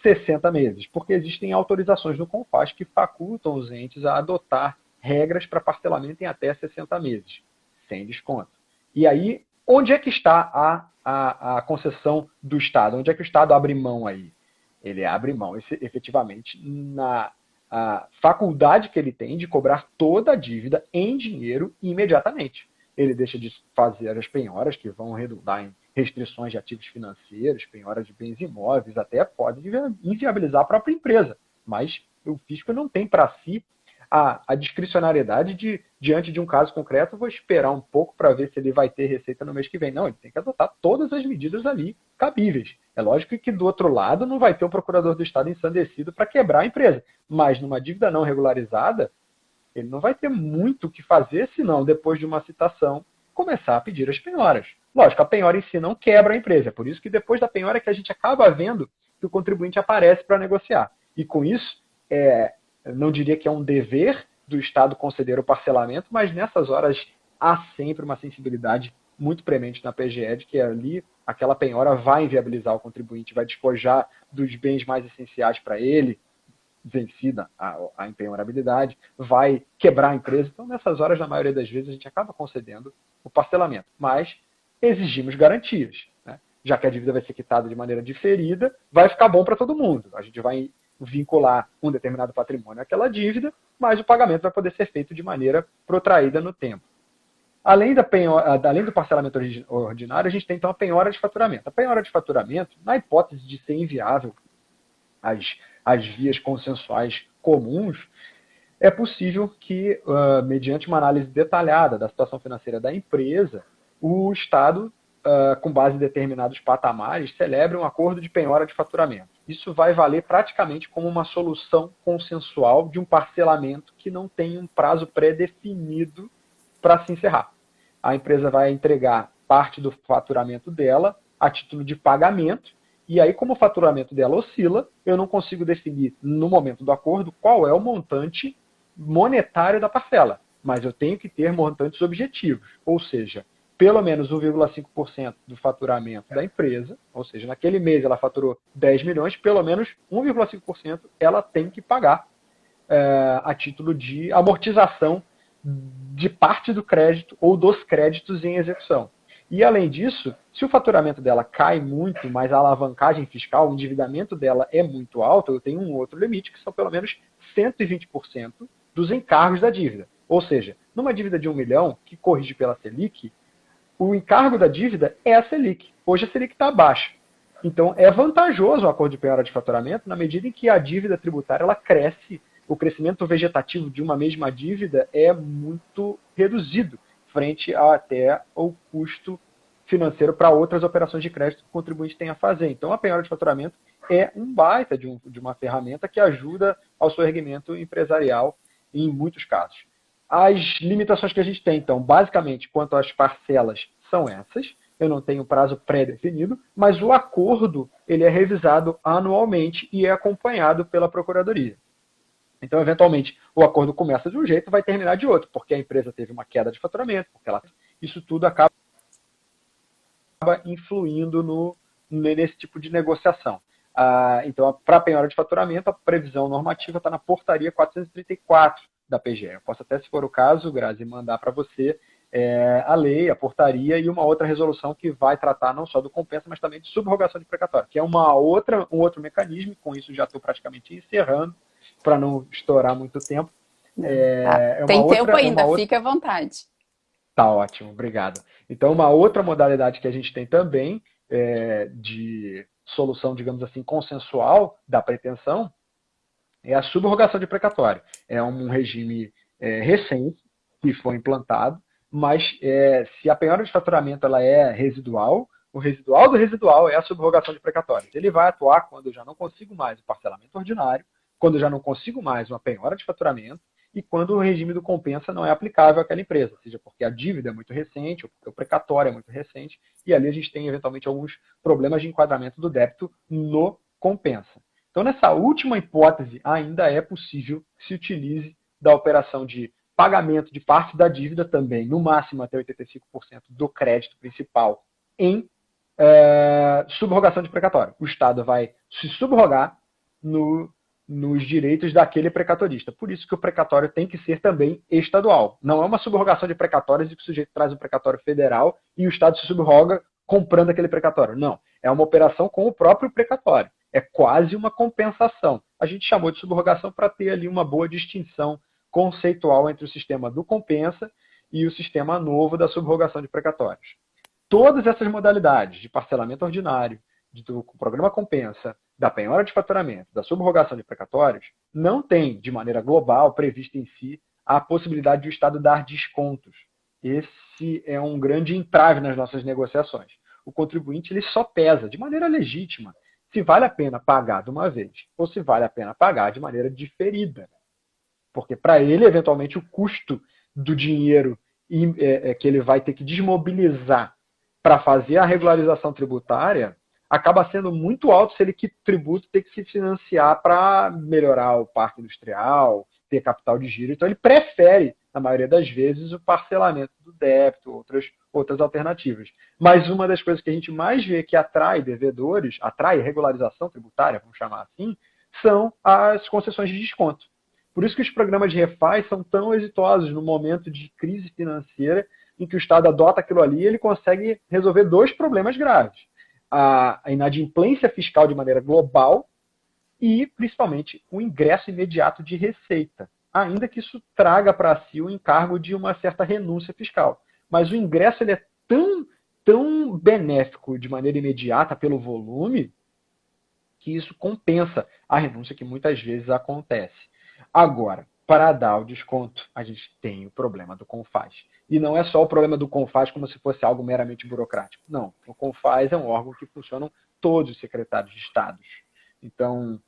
60 meses, porque existem autorizações no CONFAS que facultam os entes a adotar regras para parcelamento em até 60 meses, sem desconto. E aí, onde é que está a concessão do Estado? Onde é que o Estado abre mão aí? Ele abre mão, efetivamente, na faculdade que ele tem de cobrar toda a dívida em dinheiro imediatamente. Ele deixa de fazer as penhoras, que vão redundar em restrições de ativos financeiros, penhoras de bens imóveis, até pode inviabilizar a própria empresa. Mas o fisco não tem para si a discricionariedade de, diante de um caso concreto, vou esperar um pouco para ver se ele vai ter receita no mês que vem. Não, ele tem que adotar todas as medidas ali cabíveis. É lógico que do outro lado não vai ter o procurador do Estado ensandecido para quebrar a empresa. Mas numa dívida não regularizada, ele não vai ter muito o que fazer, senão, depois de uma citação, começar a pedir as penhoras. Lógico, a penhora em si não quebra a empresa. É por isso que depois da penhora é que a gente acaba vendo que o contribuinte aparece para negociar. E com isso, não diria que é um dever do Estado conceder o parcelamento, mas nessas horas há sempre uma sensibilidade muito premente na PGE de que ali aquela penhora vai inviabilizar o contribuinte, vai despojar dos bens mais essenciais para ele, vencida a impenhorabilidade, vai quebrar a empresa. Então, nessas horas, na maioria das vezes, a gente acaba concedendo o parcelamento. Mas exigimos garantias. Né? Já que a dívida vai ser quitada de maneira diferida, vai ficar bom para todo mundo. A gente vai vincular um determinado patrimônio àquela dívida, mas o pagamento vai poder ser feito de maneira protraída no tempo. Além do parcelamento ordinário, a gente tem então a penhora de faturamento. A penhora de faturamento, na hipótese de ser inviável as vias consensuais comuns, é possível que, mediante uma análise detalhada da situação financeira da empresa, o Estado, com base em determinados patamares, celebre um acordo de penhora de faturamento. Isso vai valer praticamente como uma solução consensual de um parcelamento que não tem um prazo pré-definido para se encerrar. A empresa vai entregar parte do faturamento dela a título de pagamento, e aí, como o faturamento dela oscila, eu não consigo definir, no momento do acordo, qual é o montante monetário da parcela. Mas eu tenho que ter montantes objetivos, ou seja, pelo menos 1,5% do faturamento da empresa, ou seja, naquele mês ela faturou 10 milhões, pelo menos 1,5% ela tem que pagar a título de amortização de parte do crédito ou dos créditos em execução. E, além disso, se o faturamento dela cai muito, mas a alavancagem fiscal, o endividamento dela é muito alto, eu tenho um outro limite, que são pelo menos 120% dos encargos da dívida. Ou seja, numa dívida de 1 milhão, que corrige pela Selic, o encargo da dívida é a Selic. Hoje a Selic está baixa. Então, é vantajoso o acordo de penhora de faturamento na medida em que a dívida tributária ela cresce, o crescimento vegetativo de uma mesma dívida é muito reduzido frente até ao custo financeiro para outras operações de crédito que o contribuinte tem a fazer. Então, a penhora de faturamento é um baita de uma ferramenta que ajuda ao seu erguimento empresarial em muitos casos. As limitações que a gente tem, então, basicamente, quanto às parcelas, são essas. Eu não tenho prazo pré-definido, mas o acordo ele é revisado anualmente e é acompanhado pela Procuradoria. Então, eventualmente, o acordo começa de um jeito e vai terminar de outro, porque a empresa teve uma queda de faturamento, isso tudo acaba influindo nesse tipo de negociação. Então, para a penhora de faturamento, a previsão normativa está na portaria 434 da PGE. Eu posso até, se for o caso, Grazi, mandar para você a lei, a portaria e uma outra resolução que vai tratar não só do compensa, mas também de subrogação de precatório, que é um outro mecanismo, e com isso já estou praticamente encerrando, para não estourar muito tempo. Tem tempo ainda, fique à vontade. Tá ótimo, obrigado. Então, uma outra modalidade que a gente tem também de solução, digamos assim, consensual da pretensão é a subrogação de precatório. É um regime recente que foi implantado, mas se a penhora de faturamento ela é residual, o residual do residual é a subrogação de precatório. Ele vai atuar quando eu já não consigo mais o parcelamento ordinário, quando eu já não consigo mais uma penhora de faturamento e quando o regime do compensa não é aplicável àquela empresa, seja porque a dívida é muito recente ou porque o precatório é muito recente, e ali a gente tem eventualmente alguns problemas de enquadramento do débito no compensa. Então, nessa última hipótese, ainda é possível que se utilize da operação de pagamento de parte da dívida também, no máximo até 85% do crédito principal, em subrogação de precatório. O Estado vai se subrogar nos direitos daquele precatorista. Por isso que o precatório tem que ser também estadual. Não é uma subrogação de precatórios em que o sujeito traz um precatório federal e o Estado se subroga comprando aquele precatório. Não. É uma operação com o próprio precatório. É quase uma compensação. A gente chamou de subrogação para ter ali uma boa distinção conceitual entre o sistema do compensa e o sistema novo da subrogação de precatórios. Todas essas modalidades de parcelamento ordinário, do programa compensa, da penhora de faturamento, da subrogação de precatórios, não tem, de maneira global, previsto em si a possibilidade de o Estado dar descontos. Esse é um grande entrave nas nossas negociações. O contribuinte ele só pesa, de maneira legítima, se vale a pena pagar de uma vez ou se vale a pena pagar de maneira diferida. Porque para ele, eventualmente, o custo do dinheiro que ele vai ter que desmobilizar para fazer a regularização tributária acaba sendo muito alto se ele que tributo tem que se financiar para melhorar o parque industrial, ter capital de giro. Então ele prefere, na maioria das vezes, o parcelamento do débito, outras alternativas. Mas uma das coisas que a gente mais vê que atrai devedores, atrai regularização tributária, vamos chamar assim, são as concessões de desconto. Por isso que os programas de refaz são tão exitosos no momento de crise financeira em que o Estado adota aquilo ali e ele consegue resolver dois problemas graves. A inadimplência fiscal de maneira global e, principalmente, o ingresso imediato de receita, ainda que isso traga para si o encargo de uma certa renúncia fiscal. Mas o ingresso ele é tão benéfico de maneira imediata pelo volume que isso compensa a renúncia que muitas vezes acontece. Agora, para dar o desconto, a gente tem o problema do CONFAS. E não é só o problema do CONFAS como se fosse algo meramente burocrático. Não, o CONFAS é um órgão que funcionam todos os secretários de estados. Então,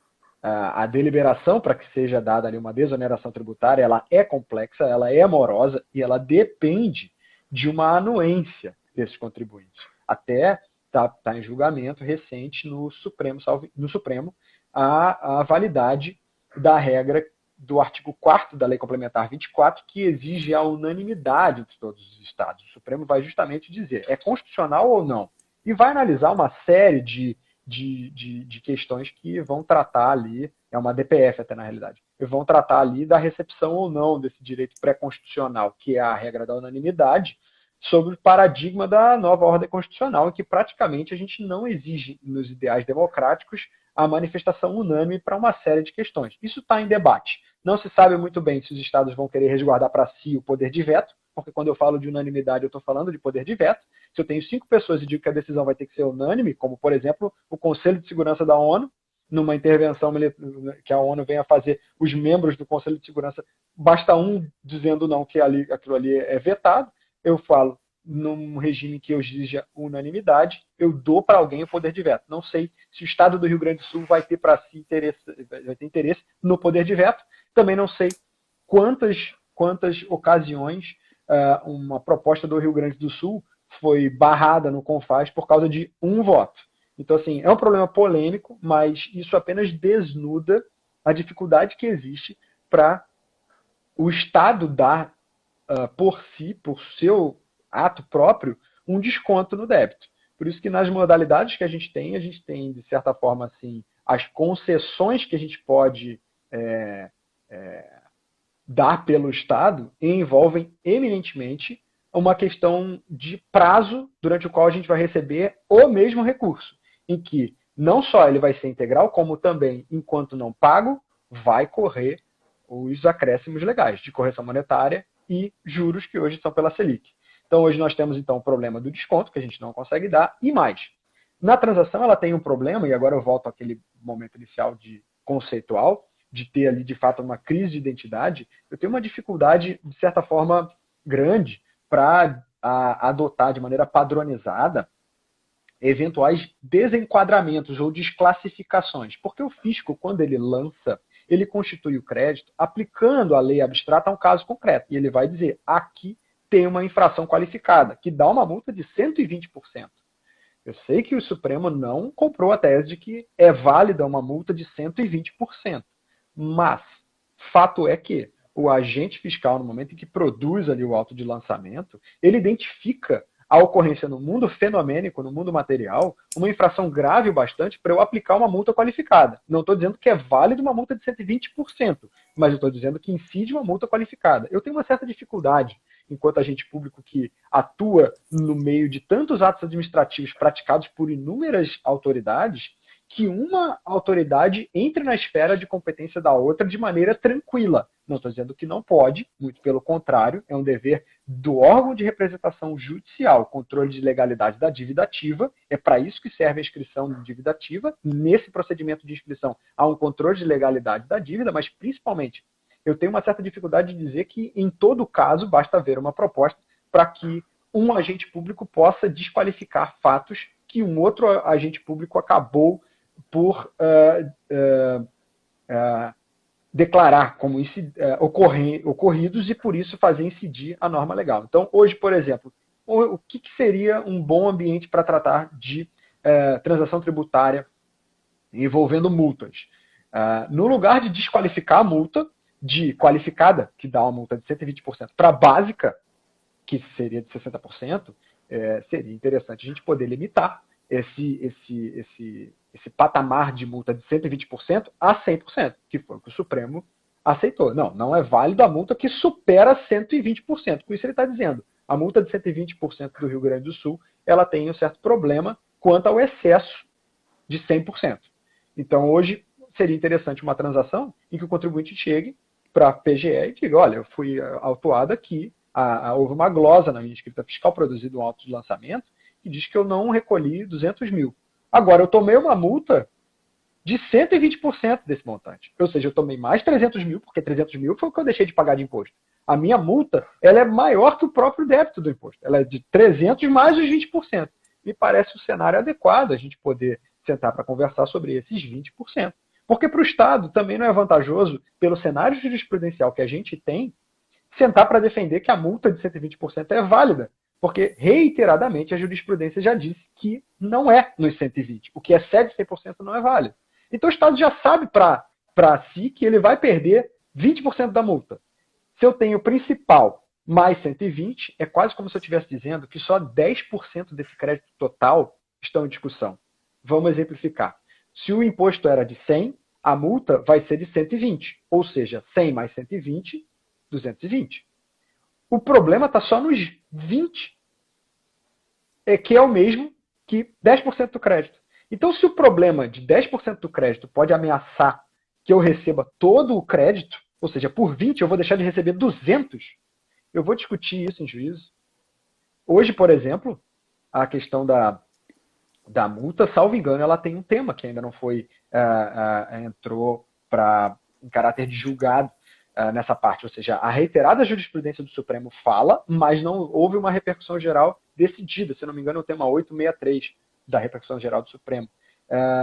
a deliberação para que seja dada ali uma desoneração tributária, ela é complexa, ela é morosa e ela depende de uma anuência. desses contribuintes. Até está em julgamento recente no Supremo a validade da regra do artigo 4º da Lei Complementar 24, que exige a unanimidade de todos os estados. O Supremo vai justamente dizer, é constitucional ou não? E vai analisar uma série de questões que vão tratar ali, é uma DPF até na realidade, vão tratar ali da recepção ou não desse direito pré-constitucional, que é a regra da unanimidade, sobre o paradigma da nova ordem constitucional, em que praticamente a gente não exige, nos ideais democráticos, a manifestação unânime para uma série de questões. Isso está em debate. Não se sabe muito bem se os estados vão querer resguardar para si o poder de veto, porque quando eu falo de unanimidade, eu estou falando de poder de veto. Se eu tenho 5 pessoas e digo que a decisão vai ter que ser unânime, como, por exemplo, o Conselho de Segurança da ONU, numa intervenção que a ONU venha fazer, os membros do Conselho de Segurança, basta um dizendo não, que aquilo ali é vetado, eu falo, num regime que eu exija unanimidade, eu dou para alguém o poder de veto. Não sei se o Estado do Rio Grande do Sul vai ter para si vai ter interesse no poder de veto. Também não sei quantas ocasiões uma proposta do Rio Grande do Sul foi barrada no CONFAS por causa de um voto. Então, assim, é um problema polêmico, mas isso apenas desnuda a dificuldade que existe para o Estado dar por si, por seu ato próprio, um desconto no débito. Por isso que nas modalidades que a gente tem, de certa forma, assim, as concessões que a gente pode dar pelo Estado envolvem eminentemente uma questão de prazo durante o qual a gente vai receber o mesmo recurso, em que não só ele vai ser integral, como também, enquanto não pago, vai correr os acréscimos legais de correção monetária e juros que hoje são pela Selic. Então, hoje nós temos, então, o problema do desconto, que a gente não consegue dar, e mais. Na transação, ela tem um problema, e agora eu volto àquele momento inicial conceitual, de ter ali, de fato, uma crise de identidade. Eu tenho uma dificuldade, de certa forma, grande para adotar de maneira padronizada eventuais desenquadramentos ou desclassificações. Porque o fisco, quando ele lança, ele constitui o crédito aplicando a lei abstrata a um caso concreto. E ele vai dizer, aqui tem uma infração qualificada, que dá uma multa de 120%. Eu sei que o Supremo não comprou a tese de que é válida uma multa de 120%. Mas, fato é que o agente fiscal, no momento em que produz ali o auto de lançamento, ele identifica a ocorrência no mundo fenomênico, no mundo material, uma infração grave bastante para eu aplicar uma multa qualificada. Não estou dizendo que é válida uma multa de 120%, mas eu estou dizendo que incide uma multa qualificada. Eu tenho uma certa dificuldade, enquanto agente público que atua no meio de tantos atos administrativos praticados por inúmeras autoridades, que uma autoridade entre na esfera de competência da outra de maneira tranquila. Não estou dizendo que não pode, muito pelo contrário, é um dever do órgão de representação judicial, controle de legalidade da dívida ativa, é para isso que serve a inscrição de dívida ativa. Nesse procedimento de inscrição há um controle de legalidade da dívida, mas principalmente eu tenho uma certa dificuldade de dizer que em todo caso basta haver uma proposta para que um agente público possa desqualificar fatos que um outro agente público acabou por declarar como ocorridos e, por isso, fazer incidir a norma legal. Então, hoje, por exemplo, o que seria um bom ambiente para tratar de transação tributária envolvendo multas? No lugar de desqualificar a multa, de qualificada, que dá uma multa de 120%, para básica, que seria de 60%, seria interessante a gente poder limitar esse patamar de multa de 120% a 100%, que foi o que o Supremo aceitou. Não é válido a multa que supera 120%. Com isso ele está dizendo, a multa de 120% do Rio Grande do Sul, ela tem um certo problema quanto ao excesso de 100%. Então hoje seria interessante uma transação em que o contribuinte chegue para a PGE e diga, olha, eu fui autuado aqui, houve uma glosa na minha escrita fiscal produzida um auto de lançamento que diz que eu não recolhi 200 mil. Agora, eu tomei uma multa de 120% desse montante. Ou seja, eu tomei mais 300 mil, porque 300 mil foi o que eu deixei de pagar de imposto. A minha multa, ela é maior que o próprio débito do imposto. Ela é de 300 mais os 20%. Me parece o cenário adequado a gente poder sentar para conversar sobre esses 20%. Porque para o Estado também não é vantajoso, pelo cenário jurisprudencial que a gente tem, sentar para defender que a multa de 120% é válida. Porque, reiteradamente, a jurisprudência já disse que não é nos 120. O que excede 100% não é válido. Então, o Estado já sabe para si que ele vai perder 20% da multa. Se eu tenho principal mais 120, é quase como se eu estivesse dizendo que só 10% desse crédito total estão em discussão. Vamos exemplificar. Se o imposto era de 100, a multa vai ser de 120. Ou seja, 100 mais 120, 220. O problema está só nos 20, que é o mesmo que 10% do crédito. Então, se o problema de 10% do crédito pode ameaçar que eu receba todo o crédito, ou seja, por 20 eu vou deixar de receber 200, eu vou discutir isso em juízo. Hoje, por exemplo, a questão da multa, salvo engano, ela tem um tema que ainda não foi, entrou em caráter de julgado nessa parte, ou seja, a reiterada jurisprudência do Supremo fala, mas não houve uma repercussão geral decidida, se não me engano é o tema 863 da repercussão geral do Supremo.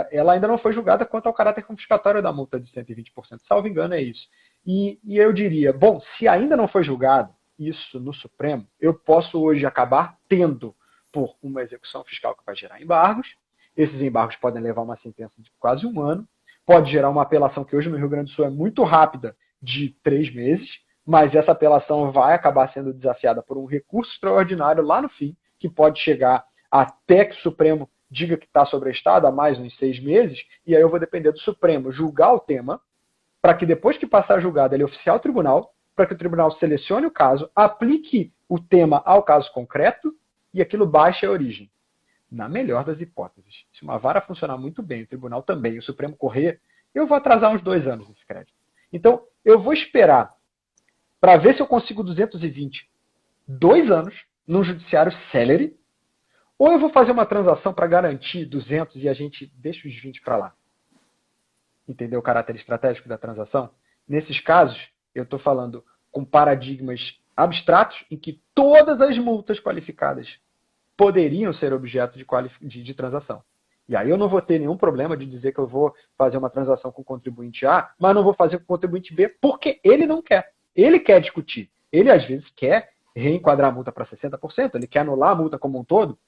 Ela ainda não foi julgada quanto ao caráter confiscatório da multa de 120%, salvo engano é isso. E eu diria, bom, se ainda não foi julgado isso no Supremo, eu posso hoje acabar tendo por uma execução fiscal que vai gerar embargos. Esses embargos podem levar uma sentença de quase 1 ano. Pode gerar uma apelação que hoje no Rio Grande do Sul é muito rápida, de 3 meses, mas essa apelação vai acabar sendo desafiada por um recurso extraordinário lá no fim, que pode chegar até que o Supremo diga que está sobreestado a mais uns 6 meses, e aí eu vou depender do Supremo julgar o tema, para que depois que passar julgado ele oficiar ao tribunal, para que o tribunal selecione o caso, aplique o tema ao caso concreto, e aquilo baixe a origem. Na melhor das hipóteses, se uma vara funcionar muito bem, o tribunal também, e o Supremo correr, eu vou atrasar uns 2 anos esse crédito. Então, eu vou esperar para ver se eu consigo 220 2 anos num judiciário célere, ou eu vou fazer uma transação para garantir 200 e a gente deixa os 20 para lá. Entendeu o caráter estratégico da transação? Nesses casos, eu estou falando com paradigmas abstratos em que todas as multas qualificadas poderiam ser objeto de transação. E aí eu não vou ter nenhum problema de dizer que eu vou fazer uma transação com o contribuinte A, mas não vou fazer com o contribuinte B, porque ele não quer. Ele quer discutir. Ele, às vezes, quer reenquadrar a multa para 60%, ele quer anular a multa como um todo.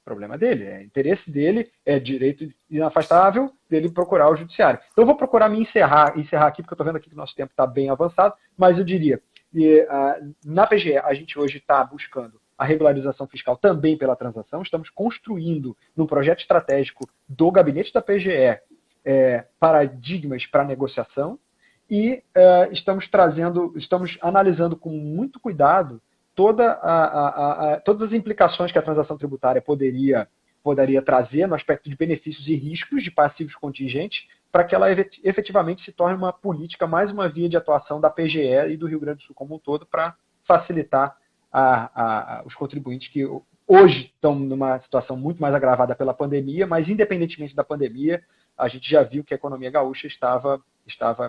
Problema dele, é interesse dele, é direito inafastável dele procurar o judiciário. Então eu vou procurar me encerrar aqui, porque eu estou vendo aqui que o nosso tempo está bem avançado, mas eu diria, na PGE a gente hoje está buscando a regularização fiscal também pela transação, estamos construindo no projeto estratégico do gabinete da PGE paradigmas para negociação e estamos analisando com muito cuidado todas as implicações que a transação tributária poderia trazer no aspecto de benefícios e riscos de passivos contingentes para que ela efetivamente se torne uma política, mais uma via de atuação da PGE e do Rio Grande do Sul como um todo para facilitar os contribuintes que hoje estão numa situação muito mais agravada pela pandemia, mas independentemente da pandemia, a gente já viu que a economia gaúcha estava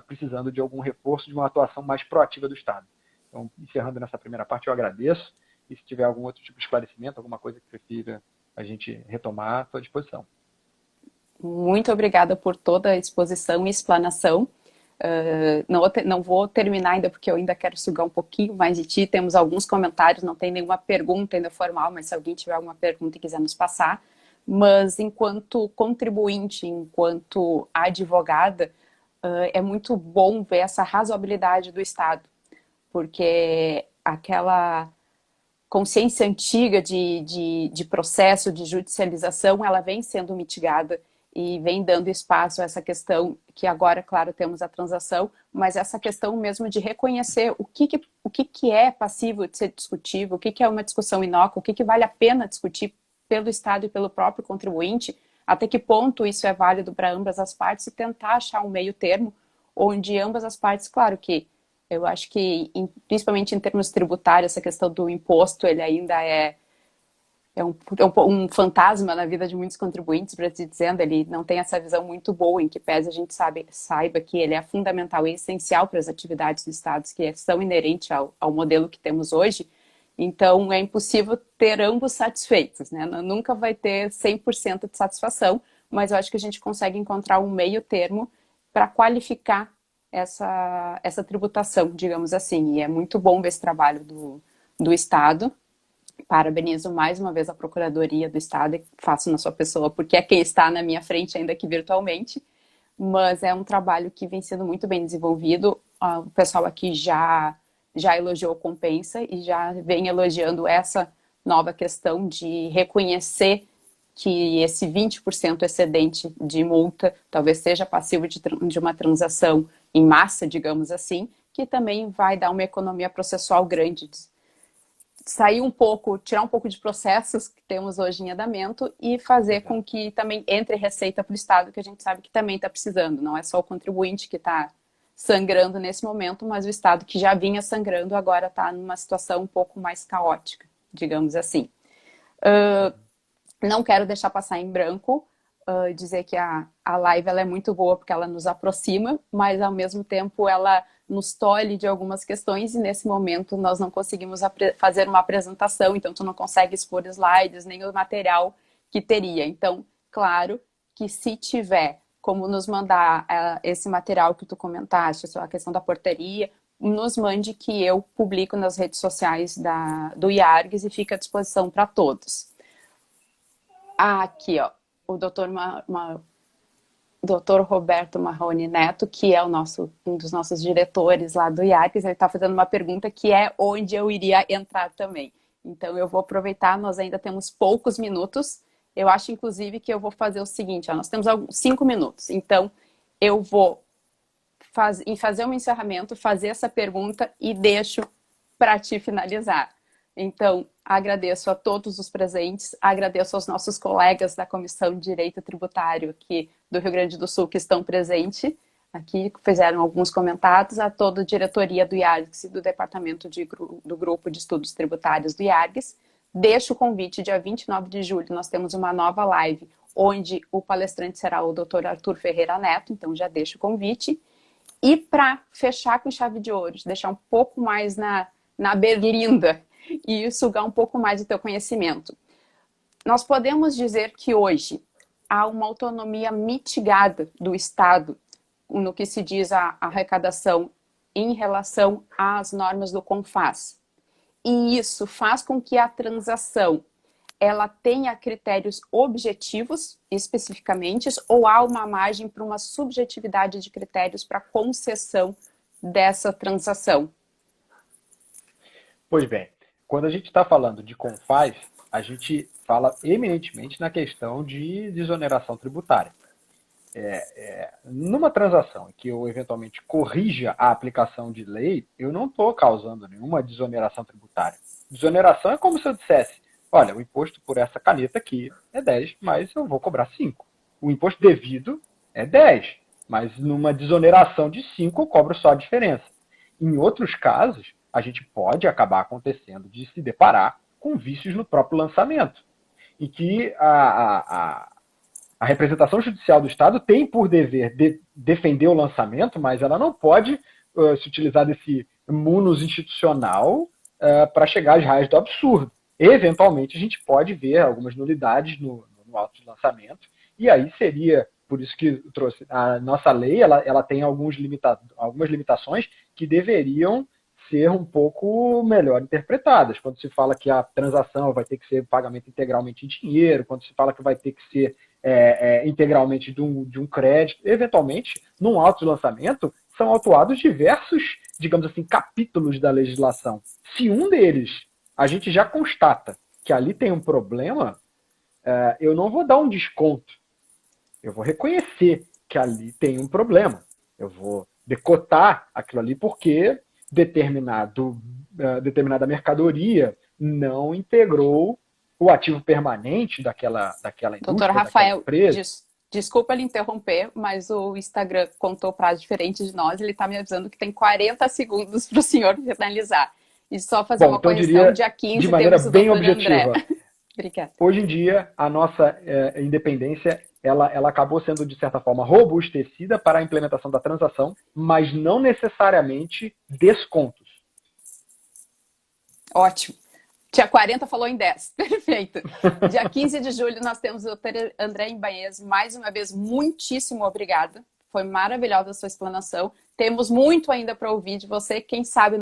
precisando de algum reforço, de uma atuação mais proativa do Estado. Então, encerrando nessa primeira parte, eu agradeço. E se tiver algum outro tipo de esclarecimento, alguma coisa que prefira a gente retomar, estou à disposição. Muito obrigada por toda a exposição e explanação. Não vou terminar ainda, porque eu ainda quero sugar um pouquinho mais de ti. Temos alguns comentários, não tem nenhuma pergunta ainda formal, mas se alguém tiver alguma pergunta e quiser nos passar. Mas, enquanto contribuinte, enquanto advogada, é muito bom ver essa razoabilidade do Estado, porque aquela consciência antiga de processo, de judicialização, ela vem sendo mitigada e vem dando espaço a essa questão que agora, claro, temos a transação, mas essa questão mesmo de reconhecer o que é passivo de ser discutível, o que é uma discussão inócua, o que vale a pena discutir pelo Estado e pelo próprio contribuinte, até que ponto isso é válido para ambas as partes e tentar achar um meio termo onde ambas as partes, claro que eu acho que, principalmente em termos tributários, essa questão do imposto, ele ainda é um fantasma na vida de muitos contribuintes, para te dizendo, ele não tem essa visão muito boa, em que pese a gente saiba que ele é fundamental e essencial para as atividades do Estado, que são inerentes ao modelo que temos hoje. Então, é impossível ter ambos satisfeitos, né? Nunca vai ter 100% de satisfação, mas eu acho que a gente consegue encontrar um meio termo para qualificar essa tributação, digamos assim. E é muito bom ver esse trabalho do Estado. Parabenizo mais uma vez a Procuradoria do Estado e faço na sua pessoa, porque é quem está na minha frente, ainda que virtualmente. Mas é um trabalho que vem sendo muito bem desenvolvido. O pessoal aqui já elogiou Compensa e já vem elogiando essa nova questão de reconhecer que esse 20% excedente de multa talvez seja passivo de uma transação em massa, digamos assim, que também vai dar uma economia processual grande, sair um pouco, tirar um pouco de processos que temos hoje em andamento e fazer com que também entre receita para o Estado, que a gente sabe que também está precisando. Não é só o contribuinte que está sangrando nesse momento, mas o Estado que já vinha sangrando agora está numa situação um pouco mais caótica, digamos assim. Não quero deixar passar em branco, dizer que a live ela é muito boa porque ela nos aproxima, mas ao mesmo tempo ela nos tolhe de algumas questões e nesse momento nós não conseguimos fazer uma apresentação, então tu não consegue expor slides, nem o material que teria. Então, claro que se tiver como nos mandar esse material que tu comentaste, a questão da portaria, nos mande que eu publico nas redes sociais do IARGS e fica à disposição para todos. Aqui, ó, o Dr. Roberto Marrone Neto, que é um dos nossos diretores lá do IARGS, ele está fazendo uma pergunta que é onde eu iria entrar também. Então, eu vou aproveitar, nós ainda temos poucos minutos. Eu acho, inclusive, que eu vou fazer o seguinte, ó, nós temos 5 minutos. Então, eu vou fazer um encerramento, fazer essa pergunta e deixo para te finalizar. Então, agradeço a todos os presentes, agradeço aos nossos colegas da Comissão de Direito Tributário aqui do Rio Grande do Sul que estão presentes, aqui fizeram alguns comentários, a toda a diretoria do IARGS e do Departamento do Grupo de Estudos Tributários do IARGS. Deixo o convite, dia 29 de julho, nós temos uma nova live, onde o palestrante será o Dr. Arthur Ferreira Neto, então já deixo o convite. E para fechar com chave de ouro, deixar um pouco mais na berlinda, e sugar um pouco mais do teu conhecimento. Nós podemos dizer que hoje há uma autonomia mitigada do Estado no que se diz a arrecadação em relação às normas do CONFAS. E isso faz com que a transação ela tenha critérios objetivos especificamente ou há uma margem para uma subjetividade de critérios para concessão dessa transação? Pois bem, quando a gente está falando de CONFAS, a gente fala eminentemente na questão de desoneração tributária. Numa transação em que eu eventualmente corrija a aplicação de lei, eu não estou causando nenhuma desoneração tributária. Desoneração é como se eu dissesse, olha, o imposto por essa caneta aqui é 10, mas eu vou cobrar 5. O imposto devido é 10, mas numa desoneração de 5 eu cobro só a diferença. Em outros casos, a gente pode acabar acontecendo de se deparar com vícios no próprio lançamento, em que a representação judicial do Estado tem por dever defender o lançamento, mas ela não pode se utilizar desse munus institucional para chegar às raias do absurdo. Eventualmente, a gente pode ver algumas nulidades no auto de lançamento, e aí seria, por isso que eu trouxe, a nossa lei ela tem algumas limitações que deveriam ser um pouco melhor interpretadas. Quando se fala que a transação vai ter que ser pagamento integralmente em dinheiro, quando se fala que vai ter que ser integralmente de um crédito, eventualmente, num auto de lançamento, são autuados diversos, digamos assim, capítulos da legislação. Se um deles a gente já constata que ali tem um problema, eu não vou dar um desconto. Eu vou reconhecer que ali tem um problema. Eu vou decotar aquilo ali porque determinada mercadoria não integrou o ativo permanente daquela indústria, Doutor Rafael, desculpa lhe interromper, mas o Instagram contou prazo diferente de nós, ele está me avisando que tem 40 segundos para o senhor finalizar. E só fazer uma correção, dia 15 de maneira temos o bem doutor objetiva. André. Obrigada. Hoje em dia, a nossa independência ela acabou sendo, de certa forma, robustecida para a implementação da transação, mas não necessariamente descontos. Ótimo. Dia 40 falou em 10. Perfeito. Dia 15 de julho nós temos o doutor André Ibanez. Mais uma vez, muitíssimo obrigada. Foi maravilhosa a sua explanação. Temos muito ainda para ouvir de você. Quem sabe